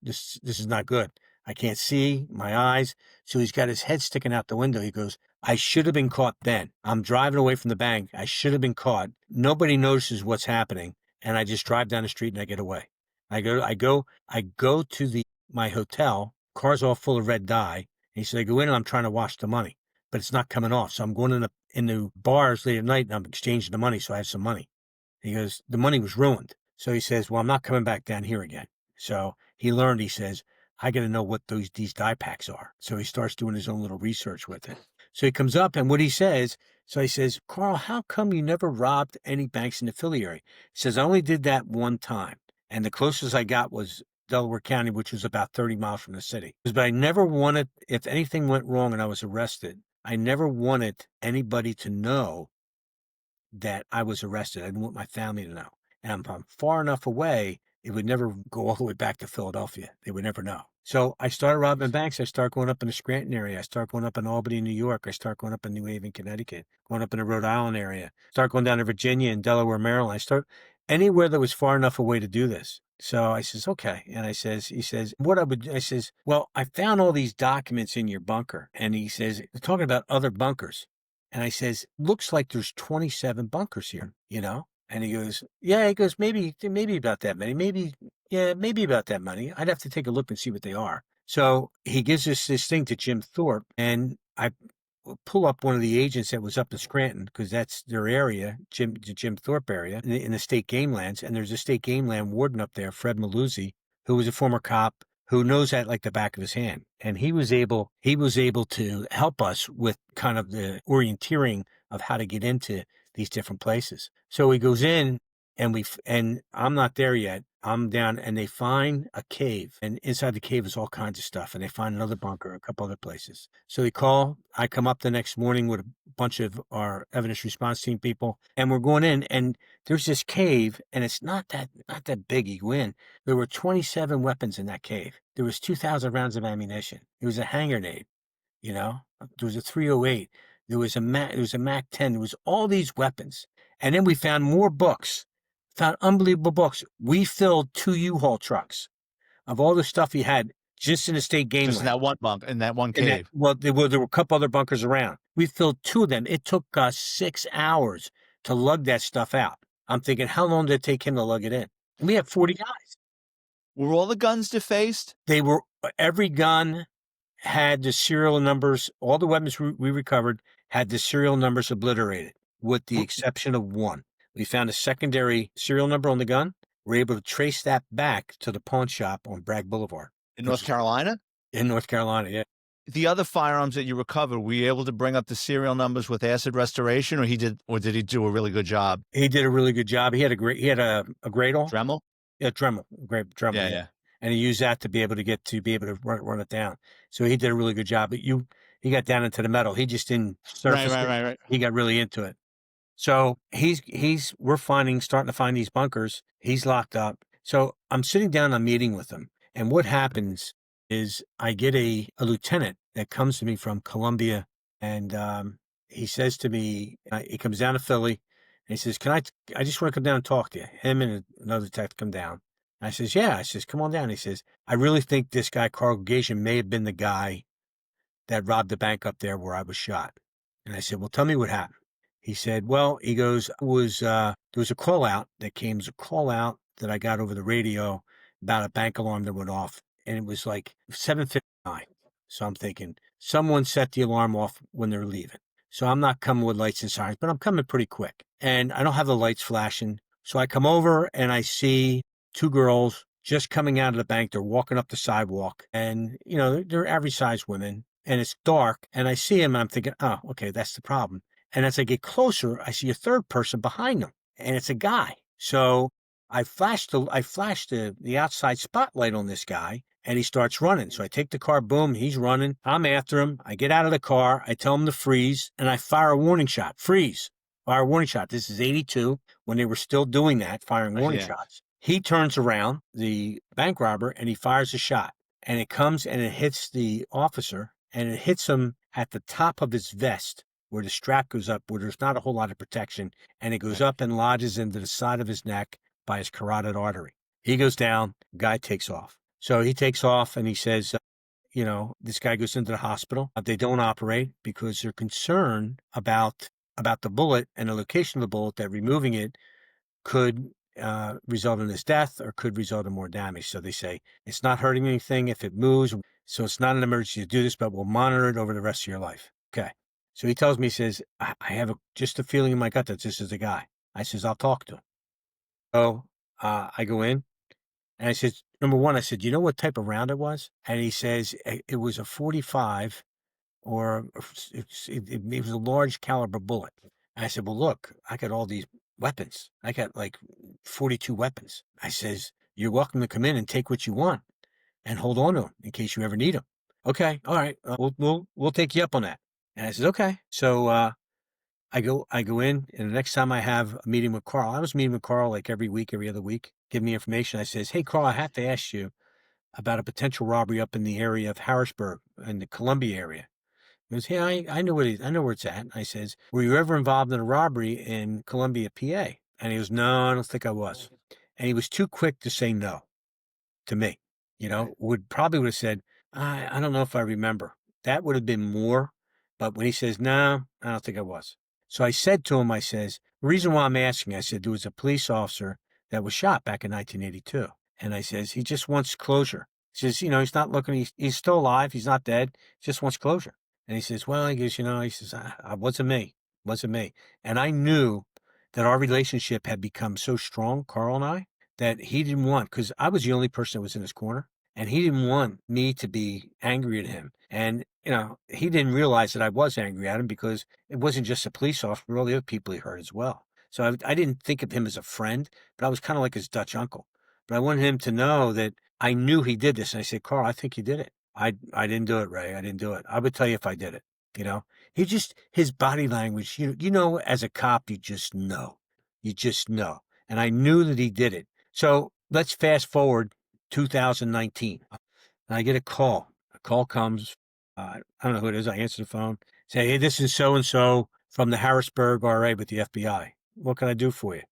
this is not good. I can't see my eyes. So he's got his head sticking out the window. He goes, I should have been caught then. I'm driving away from the bank. I should have been caught. Nobody notices what's happening. And I just drive down the street and I get away. I go to my hotel. Car's all full of red dye. And he said, I go in and I'm trying to wash the money, but it's not coming off. So I'm going in the bars late at night, and I'm exchanging the money. So I have some money. He goes, the money was ruined. So he says, well, I'm not coming back down here again. So he learned, he says, I got to know what these dye packs are. So he starts doing his own little research with it. So he comes up, and what he says, Carl, how come you never robbed any banks in the Philly area? He says, I only did that one time. And the closest I got was Delaware County, which was about 30 miles from the city. But I never wanted, if anything went wrong and I was arrested, I never wanted anybody to know that I was arrested. I didn't want my family to know. And if I'm far enough away, it would never go all the way back to Philadelphia. They would never know. So I started robbing banks. I start going up in the Scranton area. I start going up in Albany, New York. I start going up in New Haven, Connecticut, going up in the Rhode Island area. Start going down to Virginia and Delaware, Maryland. I start anywhere that was far enough away to do this. So I says, okay. And he says, well, I found all these documents in your bunker. And he says, they're talking about other bunkers. And I says, looks like there's 27 bunkers here, And he goes, yeah, maybe about that many, maybe about that many. I'd have to take a look and see what they are. So he gives us this thing to Jim Thorpe, and I pull up one of the agents that was up in Scranton, because that's their area, the Jim Thorpe area, in the state game lands. And there's a state game land warden up there, Fred Maluzzi, who was a former cop, who knows that like the back of his hand. And he was able to help us with kind of the orienteering of how to get into these different places. So he goes in, and I'm not there yet. I'm down, and they find a cave, and inside the cave is all kinds of stuff. And they find another bunker, a couple other places. So I come up the next morning with a bunch of our evidence response team people, and we're going in, and there's this cave, and it's not that big. You go in, there were 27 weapons in that cave. There was 2,000 rounds of ammunition. It was a hand grenade, there was a 308. There was a Mac 10. There was all these weapons. And then we found more books, found unbelievable books. We filled 2 U-Haul trucks of all the stuff he had just in the state game Just in land. that one bunk, in that one And that, cave. well, there were a couple other bunkers around. We filled 2 of them. It took us 6 hours to lug that stuff out. I'm thinking, how long did it take him to lug it in? And we had 40 guys. Were all the guns defaced? They were every gun had the serial numbers. All the weapons we recovered had the serial numbers obliterated, with the exception of one. We found a secondary serial number on the gun. We're able to trace that back to the pawn shop on Bragg Boulevard In North Carolina? in North Carolina. Yeah. The other firearms that you recovered, were you able to bring up the serial numbers with acid restoration, or did he do a really good job? He did a really good job. He had a Gradle. Dremel? Yeah, Dremel. Yeah. And he used that to be able to run it down. So he did a really good job. But he got down into the metal. He just didn't surface it. Right. He got really into it. So we're starting to find these bunkers. He's locked up. So I'm sitting down, I'm meeting with him. And what happens is I get a lieutenant that comes to me from Columbia, and he says to me, he comes down to Philly, and he says, I just want to come down and talk to you. Him and another detective come down. I says, yeah. I says, come on down. He says, I really think this guy, Carl Gagin, may have been the guy that robbed the bank up there where I was shot. And I said, well, tell me what happened. He said, well, he goes, there was a call out that came. It was a call out that I got over the radio about a bank alarm that went off. And it was like 7:59. So I'm thinking someone set the alarm off when they're leaving. So I'm not coming with lights and sirens, but I'm coming pretty quick. And I don't have the lights flashing. So I come over and I see 2 girls just coming out of the bank. They're walking up the sidewalk, and, they're average sized women, and it's dark, and I see them and I'm thinking, oh, okay, that's the problem. And as I get closer, I see a third person behind them, and it's a guy. So I flashed the outside spotlight on this guy, and he starts running. So I take the car, boom, he's running. I'm after him. I get out of the car. I tell him to freeze, and I fire a warning shot. Freeze. Fire a warning shot. This is 82 when they were still doing that, firing warning shots. He turns around, the bank robber, and he fires a shot. And it comes and it hits the officer, and it hits him at the top of his vest, where the strap goes up, where there's not a whole lot of protection, and it goes up and lodges into the side of his neck by his carotid artery. He goes down, guy takes off. So he takes off and he says, this guy goes into the hospital. They don't operate because they're concerned about the bullet and the location of the bullet, that removing it could result in his death or could result in more damage. So they say, it's not hurting anything if it moves. So it's not an emergency to do this, but we'll monitor it over the rest of your life. Okay. So he tells me, he says, I have just a feeling in my gut that this is the guy. I says, I'll talk to him. So I go in and I said, number one, I said, you know what type of round it was? And he says, it was a 45, or it was a large caliber bullet. And I said, well, look, I got all these weapons. I got like 42 weapons. I says, you're welcome to come in and take what you want and hold on to them in case you ever need them. Okay. All right. We'll take you up on that. And I said, okay. So, I go in, and the next time I have a meeting with Carl, I was meeting with Carl like every week, every other week, give me information. I says, hey, Carl, I have to ask you about a potential robbery up in the area of Harrisburg, in the Columbia area. He goes, hey, I know where it's at. I says, were you ever involved in a robbery in Columbia, PA? And he goes, no, I don't think I was. And he was too quick to say no to me. Probably would have said, I don't know if I remember. That would have been more. But when he says, no, I don't think I was. So I said to him, I says, the reason why I'm asking, I said, there was a police officer that was shot back in 1982. And I says, he just wants closure. He says, he's not looking, he's still alive. He's not dead. He just wants closure. And he says, well, he goes, he says, I wasn't me. Wasn't me. And I knew that our relationship had become so strong, Carl and I, that he didn't want, because I was the only person that was in his corner, and he didn't want me to be angry at him. And, he didn't realize that I was angry at him, because it wasn't just a police officer, but all the other people he hurt as well. So I didn't think of him as a friend, but I was kind of like his Dutch uncle. But I wanted him to know that I knew he did this. And I said, Carl, I think you did it. I didn't do it, Ray. I didn't do it. I would tell you if I did it. His body language, as a cop, you just know. You just know. And I knew that he did it. So let's fast forward 2019. And I get a call. A call comes. I don't know who it is. I answer the phone. Say, hey, this is so-and-so from the Harrisburg RA with the FBI. What can I do for you?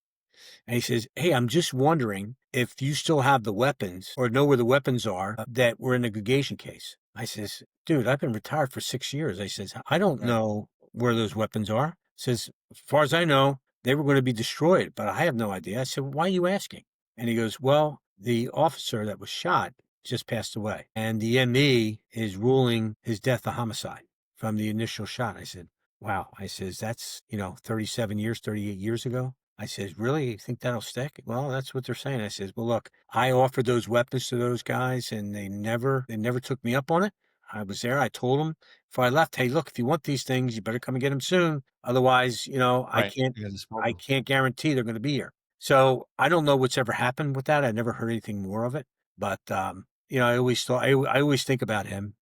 And he says, "Hey, I'm just wondering if you still have the weapons or know where the weapons are that were in the Gagation case." I says, "Dude, I've been retired for 6 years." I says, "I don't Right. know where those weapons are." Says, "As far as I know, they were going to be destroyed, but I have no idea." I said, "Why are you asking?" And he goes, "Well, the officer that was shot just passed away, and the ME is ruling his death a homicide from the initial shot." I said, "Wow." I says, "That's, 37 years, 38 years ago." I says, "Really? You think that'll stick?" "Well, that's what they're saying." I says, "Well, look, I offered those weapons to those guys and they never took me up on it. I was there. I told them before I left, hey, look, if you want these things, you better come and get them soon. Otherwise, I Right. can't, You guys spoke. I can't guarantee they're going to be here." So I don't know what's ever happened with that. I never heard anything more of it, but, I always thought, I always think about him,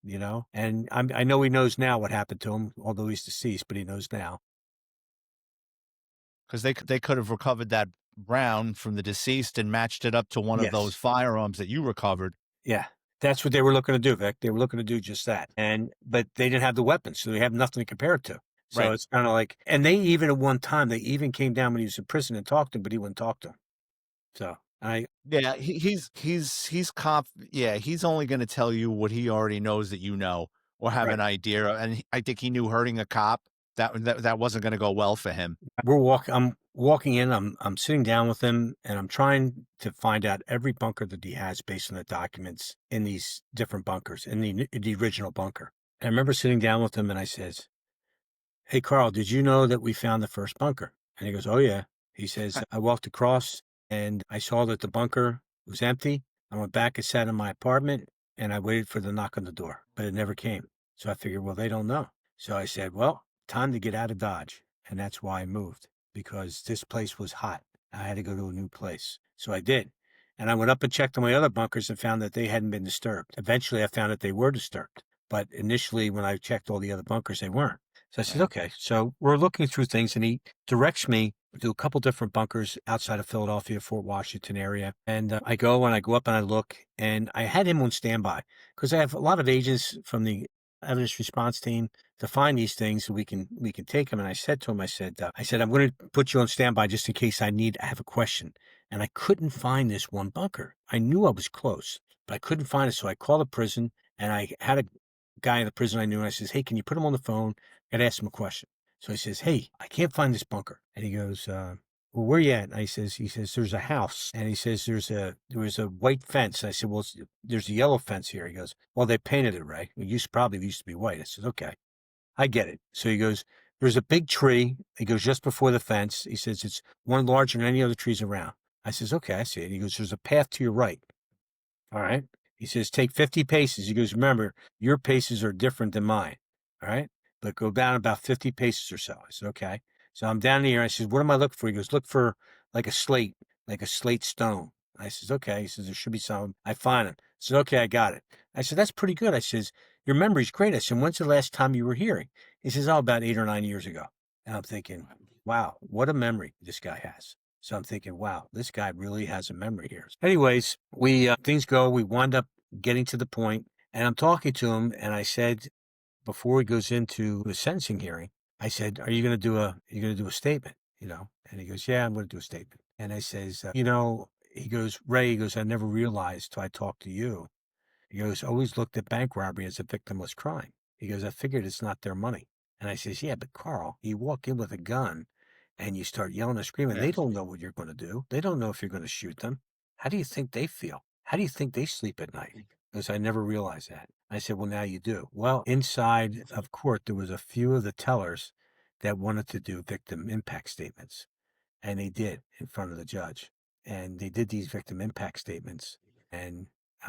and I know he knows now what happened to him, although he's deceased, but he knows now. Because they could have recovered that round from the deceased and matched it up to one of those Yes. firearms that you recovered. Yeah. That's what they were looking to do, Vic. They were looking to do just that. But they didn't have the weapons, so they have nothing to compare it to. So Right. it's kind of like, and they even at one time, they even came down when he was in prison and talked to him, but he wouldn't talk to him. So I, Yeah, he's yeah, he's only gonna tell you what he already knows that you know or have right. an idea, and I think he knew hurting a cop, that wasn't gonna go well for him. I'm walking in, I'm sitting down with him and I'm trying to find out every bunker that he has based on the documents in these different bunkers, in the original bunker. And I remember sitting down with him and I says, "Hey, Carl, did you know that we found the first bunker?" And he goes, "Oh, yeah." He says, "I walked across and I saw that the bunker was empty. I went back and sat in my apartment and I waited for the knock on the door, but it never came. So I figured, well, they don't know." So I said, "Well, time to get out of Dodge." And that's why I moved, because this place was hot. I had to go to a new place. So I did. And I went up and checked on my other bunkers and found that they hadn't been disturbed. Eventually, I found that they were disturbed. But initially, when I checked all the other bunkers, they weren't. So I said, Right. "Okay." So we're looking through things and he directs me to a couple different bunkers outside of Philadelphia, Fort Washington area. And I go up and I look and I had him on standby because I have a lot of agents from the evidence response team to find these things so we can take them. And I said to him, I said, "I'm going to put you on standby just in case I have a question." And I couldn't find this one bunker. I knew I was close, but I couldn't find it. So I called the prison and I had a guy in the prison I knew. And I says, "Hey, can you put him on the phone? I'd ask him a question." So he says, "Hey, I can't find this bunker." And he goes, "Well, where you at?" And he says, "There's a house." And he says, there was a white fence. And I said, "Well, there's a yellow fence here." He goes, "Well, they painted it, Ray. Probably used to be white." I said, "Okay, I get it." So he goes, "There's a big tree." He goes, "Just before the fence." He says, "It's one larger than any other trees around." I says, "Okay, I see it." He goes, "There's a path to your right." All right. He says, "Take 50 paces." He goes, "Remember, your paces are different than mine. All right. But go down about 50 paces or so." I said, "Okay." So I'm down here. I said, "What am I looking for?" He goes, "Look for like a slate stone." I says, "Okay." He says, "There should be some." I find him. I said, "Okay, I got it." I said, "That's pretty good." I says, "Your memory's great." I said, "When's the last time you were here?" He says, "Oh, about 8 or 9 years ago." And I'm thinking, wow, what a memory this guy has. So I'm thinking, wow, this guy really has a memory here. Anyways, things go. We wind up getting to the point, and I'm talking to him, and I said before he goes into the sentencing hearing, I said, you going to do a statement?" And he goes, "Yeah, I'm going to do a statement." And I says, he goes, "Ray," he goes, "I never realized till I talked to you." He goes, "Always looked at bank robbery as a victimless crime." He goes, "I figured it's not their money." And I says, "Yeah, but Carl, you walk in with a gun and you start yelling and screaming. They Yeah. don't know what you're going to do. They don't know if you're going to shoot them. How do you think they feel? How do you think they sleep at night?" Because I never realized that. I said, "Well, now you do." Well, inside of court, there was a few of the tellers that wanted to do victim impact statements. And they did in front of the judge. And they did these victim impact statements. And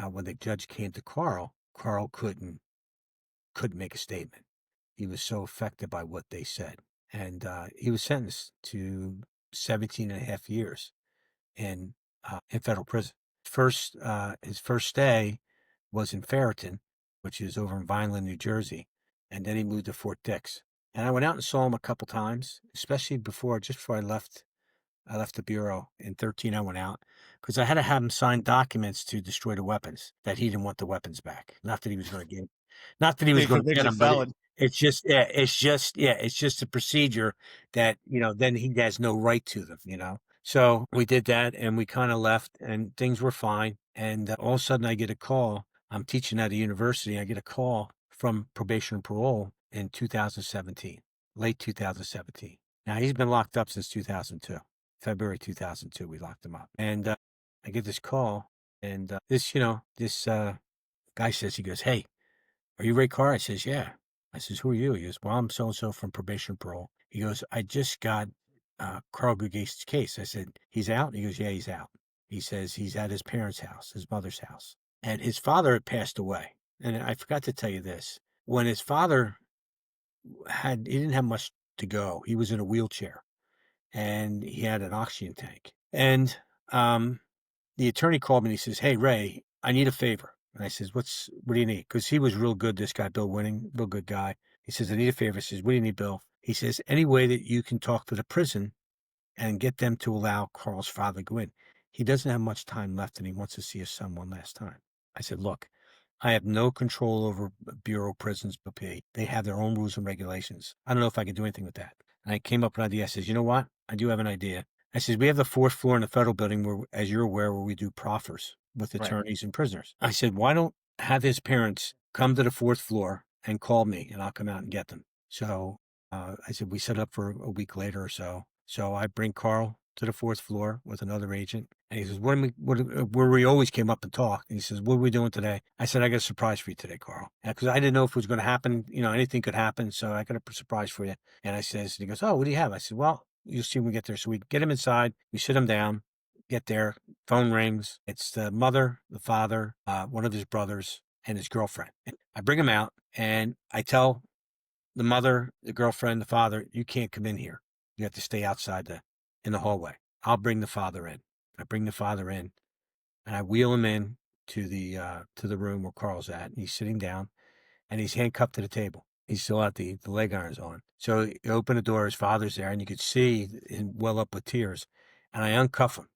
when the judge came to Carl, Carl couldn't make a statement. He was so affected by what they said. And he was sentenced to 17 and a half years in federal prison. His first stay was in Ferreton, which is over in Vineland, New Jersey. And then he moved to Fort Dix. And I went out and saw him a couple times, especially just before I left the bureau in 13. I went out because I had to have him sign documents to destroy the weapons, that he didn't want the weapons back. Not that he was Being going to get convicted them, but felon. it's just a procedure that, then he has no right to them. So we did that and we kind of left and things were fine. And all of a sudden I get a call. I'm teaching at a university. I get a call from probation and parole in 2017, late 2017. Now he's been locked up since 2002, February 2002. We locked him up. And I get this call and this guy says, he goes, "Hey, are you Ray Carr?" I says, "Yeah." I says, "Who are you?" He goes, "Well, I'm so-and-so from probation and parole." He goes, "I just got Carl Gugate's case." I said, "He's out?" He goes, "Yeah, he's out." He says he's at his parents' house, his mother's house. And his father had passed away. And I forgot to tell you this. When his father he didn't have much to go. He was in a wheelchair and he had an oxygen tank. And the attorney called me and he says, "Hey, Ray, I need a favor." And I says, what do you need? Because he was real good, this guy, Bill Winning, real good guy. He says, "I need a favor." I says, "What do you need, Bill?" He says, "Any way that you can talk to the prison and get them to allow Carl's father to go in. He doesn't have much time left and he wants to see his son one last time." I said, "Look, I have no control over Bureau of Prisons, BP. They have their own rules and regulations. I don't know if I can do anything with that." And I came up with an idea. I says, "You know what? I do have an idea." I says, "We have the fourth floor in the federal building where, as you're aware, where we do proffers with Right. attorneys and prisoners." I said, "Why don't have his parents come to the fourth floor and call me and I'll come out and get them." So I said, we set up for a week later or so. So I bring Carl to the fourth floor with another agent. And he says, where we always came up and talked. And he says, "What are we doing today?" I said, "I got a surprise for you today, Carl." Because I didn't know if it was going to happen. Anything could happen. So I got a surprise for you. And he goes, "Oh, what do you have?" I said, "Well, you'll see when we get there." So we get him inside. We sit him down, get there. Phone rings. It's the mother, the father, one of his brothers, and his girlfriend. And I bring him out and I tell the mother, the girlfriend, the father, "You can't come in here. You have to stay outside in the hallway. I'll bring the father in." I bring the father in and I wheel him in to the room where Carl's at. And he's sitting down and he's handcuffed to the table. He's still got the leg irons on. So you open the door, his father's there, and you could see him well up with tears. And I uncuff him.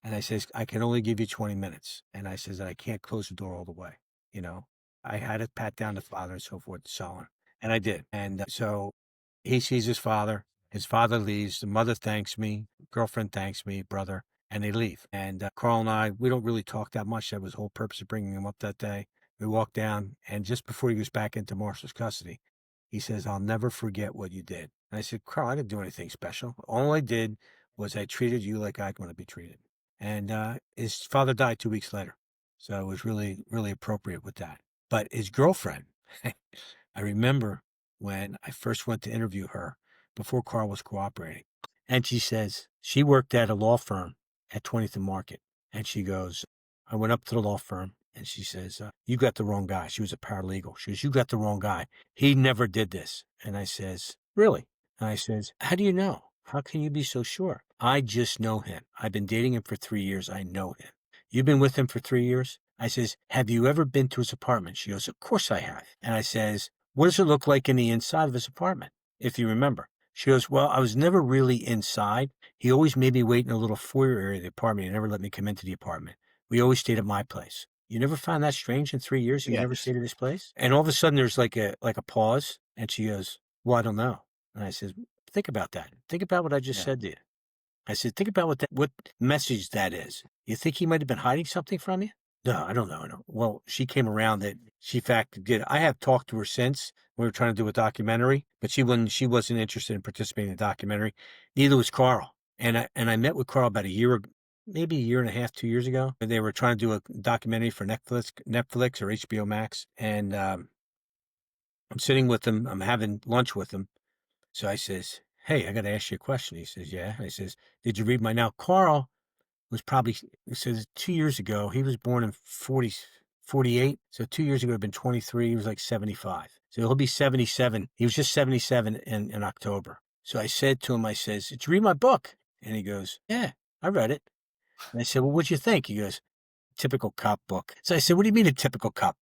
And I says, "I can only give you 20 minutes. And I says that I can't close the door all the way. You know, I had to pat down the father and so forth and so on." And I did. And so he sees his father. His father leaves. The mother thanks me. Girlfriend thanks me, brother, and they leave. And Carl and I, we don't really talk that much. That was the whole purpose of bringing him up that day. We walk down, and just before he goes back into Marshall's custody, he says, "I'll never forget what you did." And I said, "Carl, I didn't do anything special. All I did was I treated you like I'd want to be treated." And his father died 2 weeks later. So it was really, really appropriate with that. But his girlfriend, I remember when I first went to interview her before Carl was cooperating. And she says she worked at a law firm at 20th and Market. And she goes, I went up to the law firm and she says, "You got the wrong guy." She was a paralegal. She goes, "You got the wrong guy. He never did this." And I says, "Really?" And I says, "How do you know? How can you be so sure?" "I just know him. I've been dating him for 3 years. I know him." "You've been with him for 3 years?" I says, "Have you ever been to his apartment?" She goes, "Of course I have." And I says, "What does it look like in the inside of his apartment, if you remember?" She goes, "Well, I was never really inside. He always made me wait in a little foyer area of the apartment. He never let me come into the apartment. We always stayed at my place." "You never found that strange in 3 years? You never Yes. stayed at his place?" And all of a sudden there's like a pause. And she goes, "Well, I don't know." And I says, "Think about that. Think about what I just Yeah. said to you." I said, "Think about what message that is. You think he might have been hiding something from you?" "No, I don't know. No." Well, she came around that she fact did. I have talked to her since. We were trying to do a documentary, but she wasn't interested in participating in the documentary. Neither was Carl. And I met with Carl about maybe a year and a half, 2 years ago. And they were trying to do a documentary for Netflix or HBO Max. And I'm sitting with them. I'm having lunch with them. So I says, "Hey, I got to ask you a question." He says, "Yeah." I says, "Did you read my..." Now, Carl was probably, it says 2 years ago, he was born in 48. So 2 years ago, it'd been 23. He was like 75. So he'll be 77. He was just 77 in October. So I said to him, I says, "Did you read my book?" And he goes, "Yeah, I read it." And I said, "Well, what'd you think?" He goes, "Typical cop book." So I said, "What do you mean a typical cop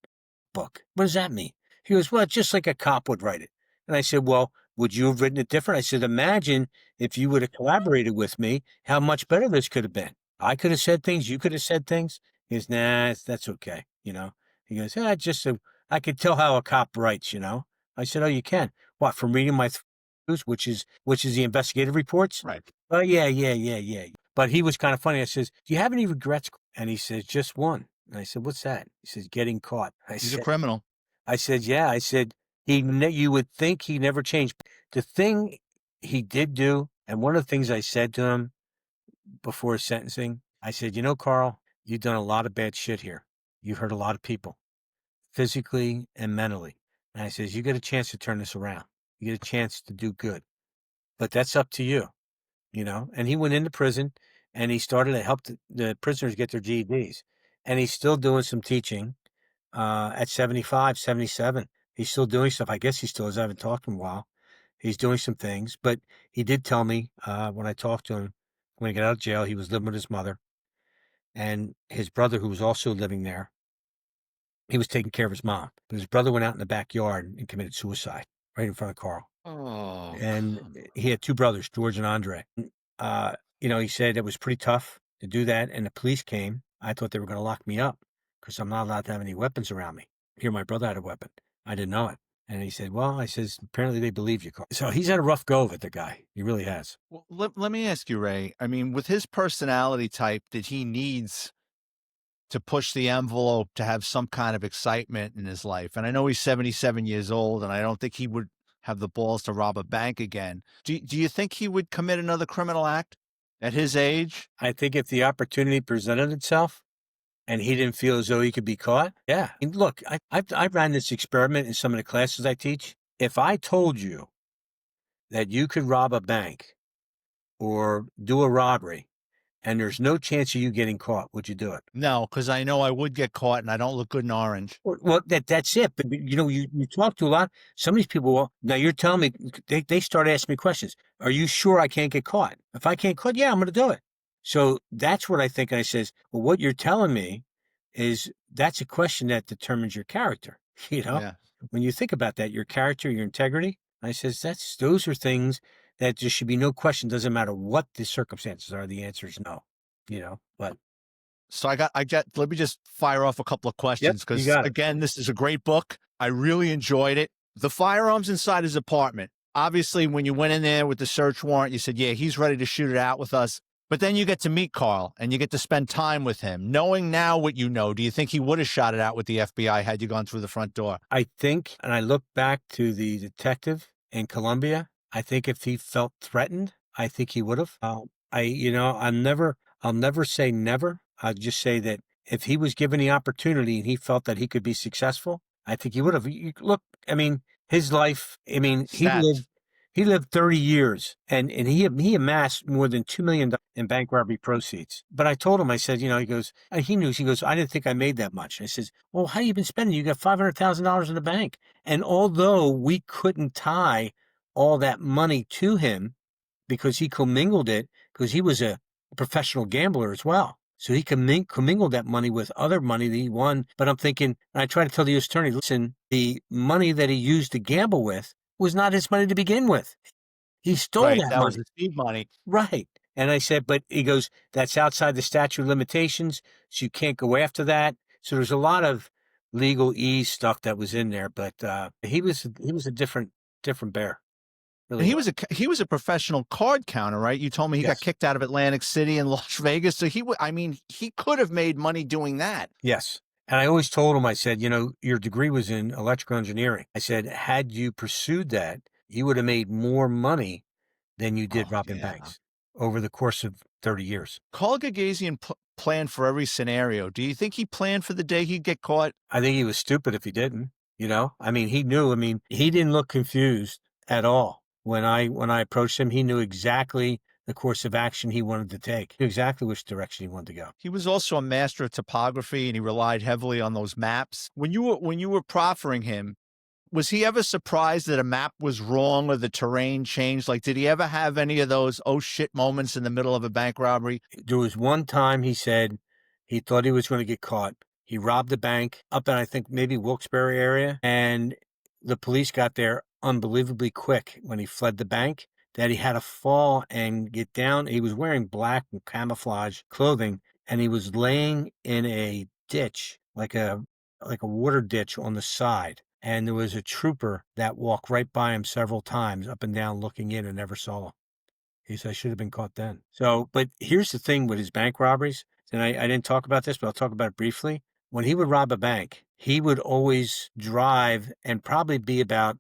book? What does that mean?" He goes, "Well, it's just like a cop would write it." And I said, "Well, would you have written it different?" I said, "Imagine if you would have collaborated with me, how much better this could have been. I could have said things, you could have said things." He goes, "Nah, that's okay." He goes, I could tell how a cop writes. I said, "Oh, you can. What, from reading which is the investigative reports. Right. Oh, yeah, yeah, yeah, yeah. But he was kind of funny. I says, "Do you have any regrets?" And he says, "Just one." And I said, "What's that?" He says, "Getting caught." He's a criminal. I said, "Yeah." I said, you would think he never changed. The thing he did do, and one of the things I said to him before sentencing, I said, Carl, you've done a lot of bad shit here. You've hurt a lot of people, physically and mentally. And I says, you get a chance to turn this around. You get a chance to do good, but that's up to you. And he went into prison and he started to help the prisoners get their GEDs. And he's still doing some teaching at 75, 77. He's still doing stuff. I guess he still is. I haven't talked to him in a while. He's doing some things, but he did tell me when I talked to him, when he got out of jail, he was living with his mother and his brother, who was also living there. He was taking care of his mom, but his brother went out in the backyard and committed suicide right in front of Carl. Oh, And come on. he had two brothers, George and Andre. He said it was pretty tough to do that. And the police came. I thought they were going to lock me up because I'm not allowed to have any weapons around me. Here, my brother had a weapon. I didn't know it. And he said, well, I says, apparently they believe you, Carl. So he's had a rough go of it, the guy. He really has. Well, let me ask you, Ray. I mean, with his personality type that he needs to push the envelope to have some kind of excitement in his life. And I know he's 77 years old, and I don't think he would have the balls to rob a bank again. Do you think he would commit another criminal act at his age? I think if the opportunity presented itself and he didn't feel as though he could be caught, yeah. And look, I've ran this experiment in some of the classes I teach. If I told you that you could rob a bank or do a robbery and there's no chance of you getting caught, would you do it? No, because I know I would get caught and I don't look good in orange. Well, that's it. But you talk to a lot. Some of these people. Well, now you're telling me they start asking me questions. Are you sure I can't get caught? If I can't caught, yeah, I'm going to do it. So that's what I think. And I says, well, what you're telling me is that's a question that determines your character. You know, Yeah. when you think about that, your character, your integrity. I says those are things that there should be no question. Doesn't matter what the circumstances are. The answer is no. But So let me just fire off a couple of yep, questions you because, got it. again, this is a great book. I really enjoyed it. The firearms inside his apartment. Obviously, when you went in there with the search warrant, you said, yeah, he's ready to shoot it out with us. But then you get to meet Carl and you get to spend time with him. Knowing now what you know, do you think he would have shot it out with the FBI had you gone through the front door? I think, and I look back to the detective in Colombia, I think if he felt threatened, I think he would have. I'll never say never. I'll just say that if he was given the opportunity and he felt that he could be successful, I think he would have. Look, I mean, his life, I mean, Stats. he lived 30 years and he amassed more than $2 million in bank robbery proceeds. But I told him, I said, he goes, he goes, I didn't think I made that much. I says, well, how you been spending? You got $500,000 in the bank. And although we couldn't tie all that money to him because he commingled it, because he was a professional gambler as well. So he commingled that money with other money that he won. But I'm thinking, and I try to tell the U.S. attorney, listen, the money that he used to gamble with was not his money to begin with. He stole Right. that That was money. the seed money. Right. And I said, but he goes, that's outside the statute of limitations. So you can't go after that. So there's a lot of legal ease stuff that was in there, but he was a different bear. Really And was. he was a professional card counter, right? You told me he got Yes. kicked out of Atlantic City and Las Vegas. So he could have made money doing that. Yes. And I always told him, I said, your degree was in electrical engineering. I said, had you pursued that, you would have made more money than you did Oh, robbing yeah. banks over the course of 30 years. Carl Gagazian planned for every scenario. Do you think he planned for the day he'd get caught? I think he was stupid if he didn't, I mean, he knew, he didn't look confused at all. When I approached him, he knew exactly the course of action he wanted to take, he knew exactly which direction he wanted to go. He was also a master of topography and he relied heavily on those maps. When you were proffering him, was he ever surprised that a map was wrong or the terrain changed? Like, did he ever have any of those oh shit moments in the middle of a bank robbery? There was one time he said he thought he was going to get caught. He robbed a bank up in, I think, maybe Wilkes-Barre area, and the police got there unbelievably quick when he fled the bank that he had to fall and get down. He was wearing black and camouflage clothing, and he was laying in a ditch, like a water ditch on the side. and there was a trooper that walked right by him several times up and down looking in and never saw him. He said, "I should have been caught then." So, but here's the thing with his bank robberies, and I didn't talk about this, but I'll talk about it briefly. When he would rob a bank, he would always drive and probably be about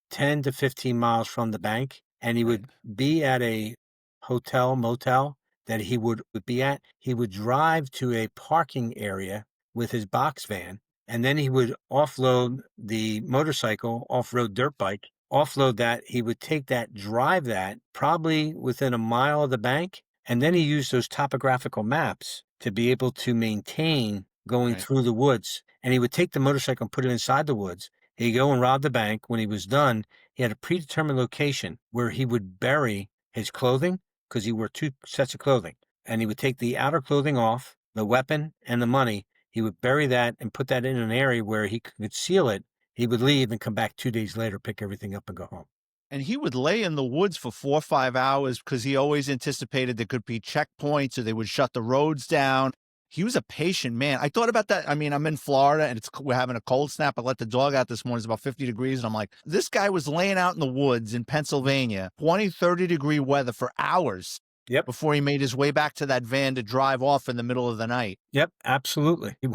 10 to 15 miles from the bank, and he Right. would be at a hotel, motel that he would be at. He would drive to a parking area with his box van, and then he would offload the motorcycle, off-road dirt bike, offload that. He would take that, drive that probably within a mile of the bank. And then he used those topographical maps to be able to maintain going Right. through the woods. And he would take the motorcycle and put it inside the woods. He'd go and rob the bank. When he was done, he had a predetermined location where he would bury his clothing because he wore two sets of clothing. And he would take the outer clothing off, the weapon, and the money. He would bury that and put that in an area where he could conceal it. He would leave and come back 2 days later, pick everything up, and go home. And he would lay in the woods for 4 or 5 hours because he always anticipated there could be checkpoints or they would shut the roads down. He was a patient man. I thought about that. I mean, I'm in Florida and we're having a cold snap. I let the dog out this morning. It's about 50 degrees. And I'm like, this guy was laying out in the woods in Pennsylvania, 20, 30-degree weather for hours Yep. before he made his way back to that van to drive off in the middle of the night. Yep, absolutely. He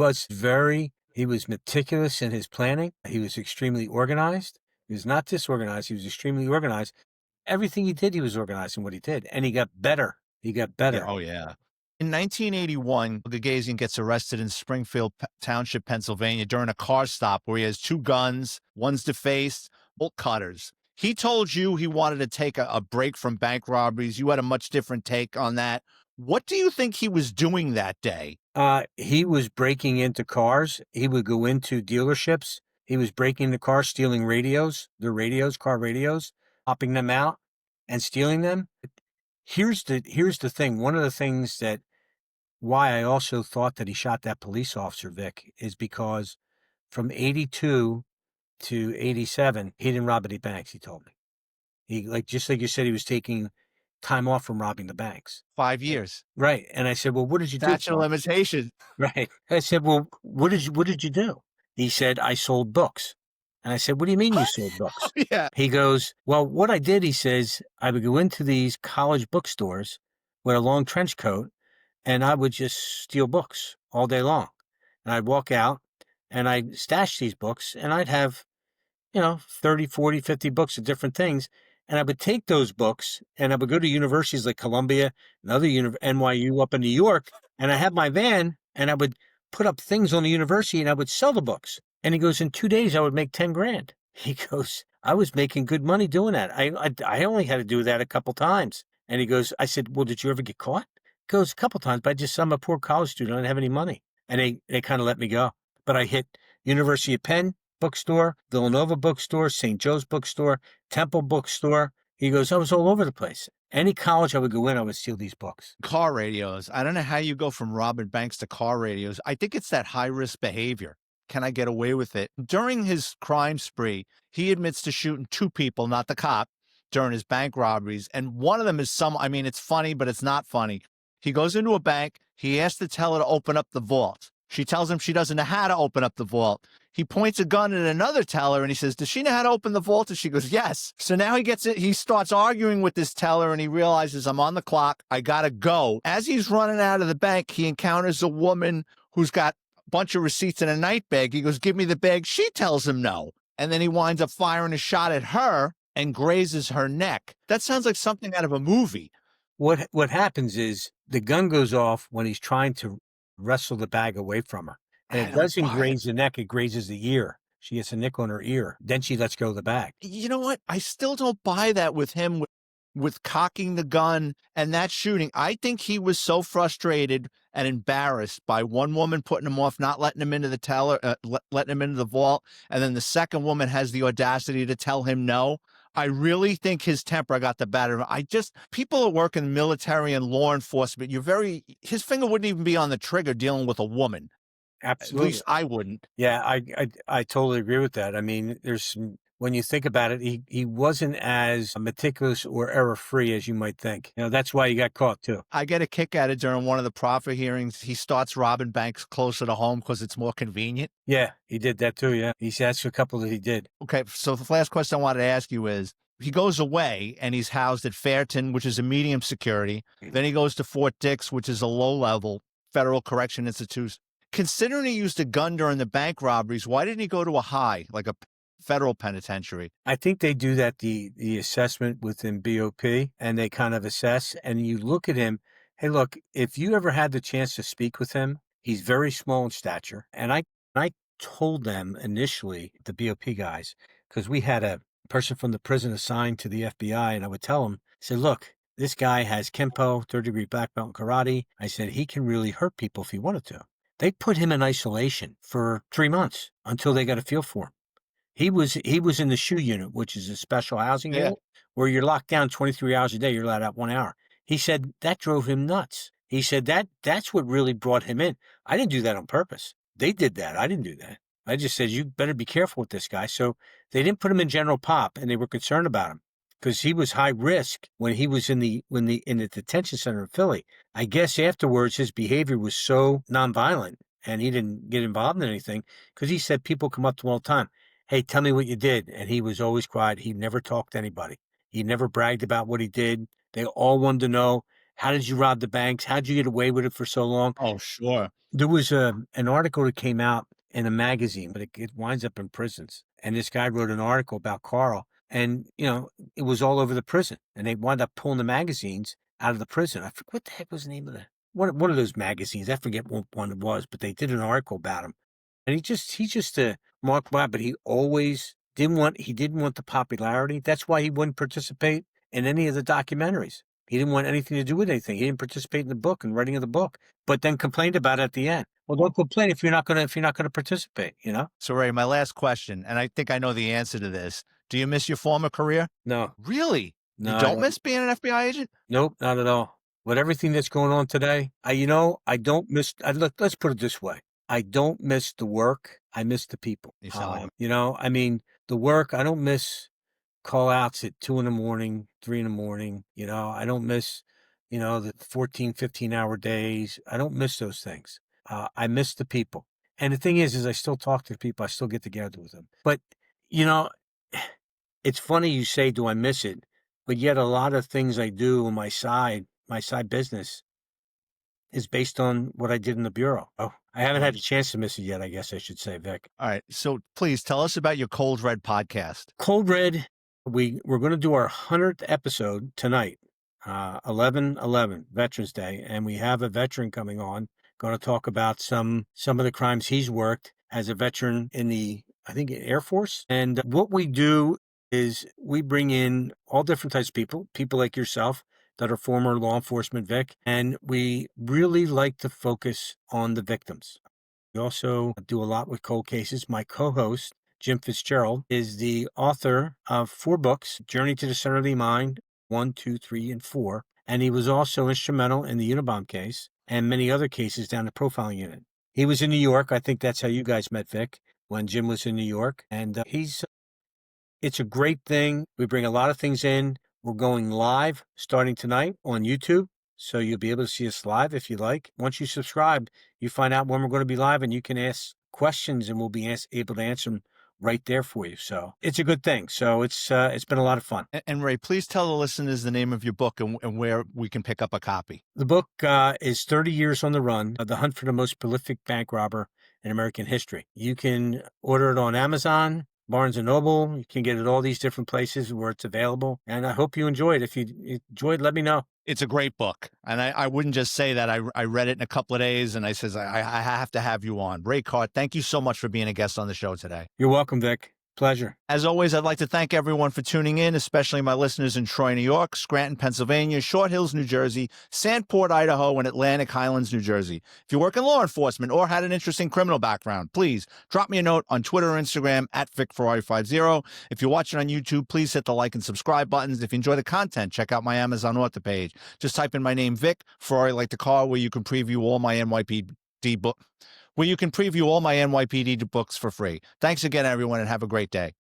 was meticulous in his planning. He was extremely organized. He was not disorganized. He was extremely organized. Everything he did, he was organized in what he did. And he got better. He got Yeah. better. Oh, yeah. In 1981, Gagazian gets arrested in Springfield Township, Pennsylvania during a car stop where he has 2 guns, one's defaced, bolt cutters. He told you he wanted to take a break from bank robberies. You had a much different take on that. What do you think he was doing that day? He was breaking into cars. He would go into dealerships. He was breaking into cars, stealing radios, car radios, popping them out and stealing them. Here's the thing. One of the things that why I also thought that he shot that police officer, Vic, is because from 82 to 87, he didn't rob any banks, he told me. Just like you said, he was taking time off from robbing the banks. 5 years. Right. And I said, "Well, what did you do, Statute of Paul?" limitations. Right. I said, "Well, what did you do?" He said, "I sold books." And I said, "What do you mean you sold books?" Yeah. He goes, "Well, what I did," he says, "I would go into these college bookstores with a long trench coat and I would just steal books all day long. And I'd walk out and I'd stash these books and I'd have 30, 40, 50 books of different things. And I would take those books and I would go to universities like Columbia and other NYU up in New York. And I had my van and I would put up things on the university and I would sell the books." And he goes, "In 2 days, I would make 10 grand. He goes, "I was making good money doing that. I only had to do that a couple times." And he goes, I said, "Well, did you ever get caught?" He goes, "A couple times, but I'm a poor college student. I didn't have any money." And they kind of let me go. But I hit University of Penn bookstore, Villanova bookstore, St. Joe's bookstore, Temple bookstore. He goes, "I was all over the place. Any college I would go in, I would steal these books." Car radios. I don't know how you go from robbing banks to car radios. I think it's that high risk behavior. Can I get away with it? During his crime spree, he admits to shooting 2 people, not the cop, during his bank robberies. And one of them is I mean, it's funny, but it's not funny. He goes into a bank. He asks the teller to open up the vault. She tells him she doesn't know how to open up the vault. He points a gun at another teller and he says, "Does she know how to open the vault?" And she goes, "Yes." So now he starts arguing with this teller and he realizes, "I'm on the clock. I gotta go." As he's running out of the bank, he encounters a woman who's got a bunch of receipts in a night bag. He goes, "Give me the bag." She tells him no. And then he winds up firing a shot at her and grazes her neck. That sounds like something out of a movie. What happens is the gun goes off when he's trying to wrestle the bag away from her. And I it don't doesn't buy it. graze the neck, it grazes the ear. She gets a nick on her ear. Then she lets go of the bag. You know what? I still don't buy that with him with cocking the gun and that shooting. I think he was so frustrated and embarrassed by one woman putting him off, not letting him into the letting him into the vault, and then the second woman has the audacity to tell him no. I really think his temper got the better of him. People that work in military and law enforcement, his finger wouldn't even be on the trigger dealing with a woman. At Absolutely. least I wouldn't. Yeah, I totally agree with that. I mean, there's some when you think about it, he wasn't as meticulous or error-free as you might think. That's why he got caught too. I get a kick at it during one of the proffer hearings. He starts robbing banks closer to home because it's more convenient. Yeah, he did that too, yeah. That's a couple that he did. Okay, so the last question I wanted to ask you is, he goes away and he's housed at Fairton, which is a medium security. Then he goes to Fort Dix, which is a low-level federal correction institute. Considering he used a gun during the bank robberies, why didn't he go to a high, like a federal penitentiary? I think they do that, the assessment within BOP, and they kind of assess, and you look at him. Hey, look, if you ever had the chance to speak with him, he's very small in stature. And I told them initially, the BOP guys, because we had a person from the prison assigned to the FBI, and I would tell them, I said, look, this guy has Kempo, third-degree black belt in karate. I said, he can really hurt people if he wanted to. They put him in isolation for 3 months until they got a feel for him. He was in the SHU unit, which is a special housing unit, where you're locked down 23 hours a day. You're allowed out 1 hour. He said that drove him nuts. He said that's what really brought him in. I didn't do that on purpose. They did that. I didn't do that. I just said, you better be careful with this guy. So they didn't put him in general pop, and they were concerned about him because he was high risk when he was in the detention center in Philly. I guess afterwards his behavior was so nonviolent, and he didn't get involved in anything because he said people come up to him all the time. Hey, tell me what you did. And he was always quiet. He never talked to anybody. He never bragged about what he did. They all wanted to know, how did you rob the banks? How'd you get away with it for so long? Oh, sure. There was an article that came out in a magazine, but it winds up in prisons. And this guy wrote an article about Carl. And, it was all over the prison. And they wound up pulling the magazines out of the prison. I forget what the heck was the name of one of those magazines. I forget what one it was, but they did an article about him. And he just Mark by, but he always didn't want the popularity. That's why he wouldn't participate in any of the documentaries. He didn't want anything to do with anything. He didn't participate in the book and writing of the book, but then complained about it at the end. Well, don't complain if you're not gonna participate, So, Ray, my last question, and I think I know the answer to this. Do you miss your former career? No. Really? No, You I don't miss being an FBI agent? Nope, not at all. With everything that's going on today, I don't miss. Let's put it this way: I don't miss the work. I miss the people. You sound like The work. I don't miss call outs at 2 a.m, 3 a.m. I don't miss, the 14, 15-hour days. I don't miss those things. I miss the people. And the thing is I still talk to the people. I still get together with them. But, it's funny you say, do I miss it? But yet a lot of things I do on my side business is based on what I did in the Bureau. Oh, I haven't had a chance to miss it yet, I guess I should say, Vic. All right. So please tell us about your Cold Red podcast. Cold Red, we're going to do our 100th episode tonight, 11/11, Veterans Day, and we have a veteran coming on, going to talk about some of the crimes he's worked as a veteran in the, I think, Air Force. And what we do is we bring in all different types of people like yourself that are former law enforcement, Vic, and we really like to focus on the victims. We also do a lot with cold cases. My co-host, Jim Fitzgerald, is the author of 4 books, Journey to the Center of the Mind, 1, 2, 3, and 4. And he was also instrumental in the Unabomb case and many other cases down the profiling unit. He was in New York. I think that's how you guys met, Vic, when Jim was in New York. And it's a great thing. We bring a lot of things in. We're going live starting tonight on YouTube, so you'll be able to see us live if you like. Once you subscribe, you find out when we're going to be live, and you can ask questions, and we'll be able to answer them right there for you. So it's a good thing. So it's been a lot of fun. And Ray, please tell the listeners the name of your book and where we can pick up a copy. The book is 30 Years on the Run, The Hunt for the Most Prolific Bank Robber in American History. You can order it on Amazon, Barnes & Noble. You can get it all these different places where it's available. And I hope you enjoy it. If you enjoyed, let me know. It's a great book. And I wouldn't just say that. I read it in a couple of days, and I says, I have to have you on. Ray Cart, thank you so much for being a guest on the show today. You're welcome, Vic. Pleasure. As always, I'd like to thank everyone for tuning in, especially my listeners in Troy, New York, Scranton, Pennsylvania, Short Hills, New Jersey, Sandport, Idaho, and Atlantic Highlands, New Jersey. If you work in law enforcement or had an interesting criminal background, please drop me a note on Twitter or Instagram at VicFerrari50. If you're watching on YouTube, please hit the like and subscribe buttons. If you enjoy the content, check out my Amazon author page. Just type in my name, Vic Ferrari, like the car, where you can preview all my NYPD books for free. Thanks again, everyone, and have a great day.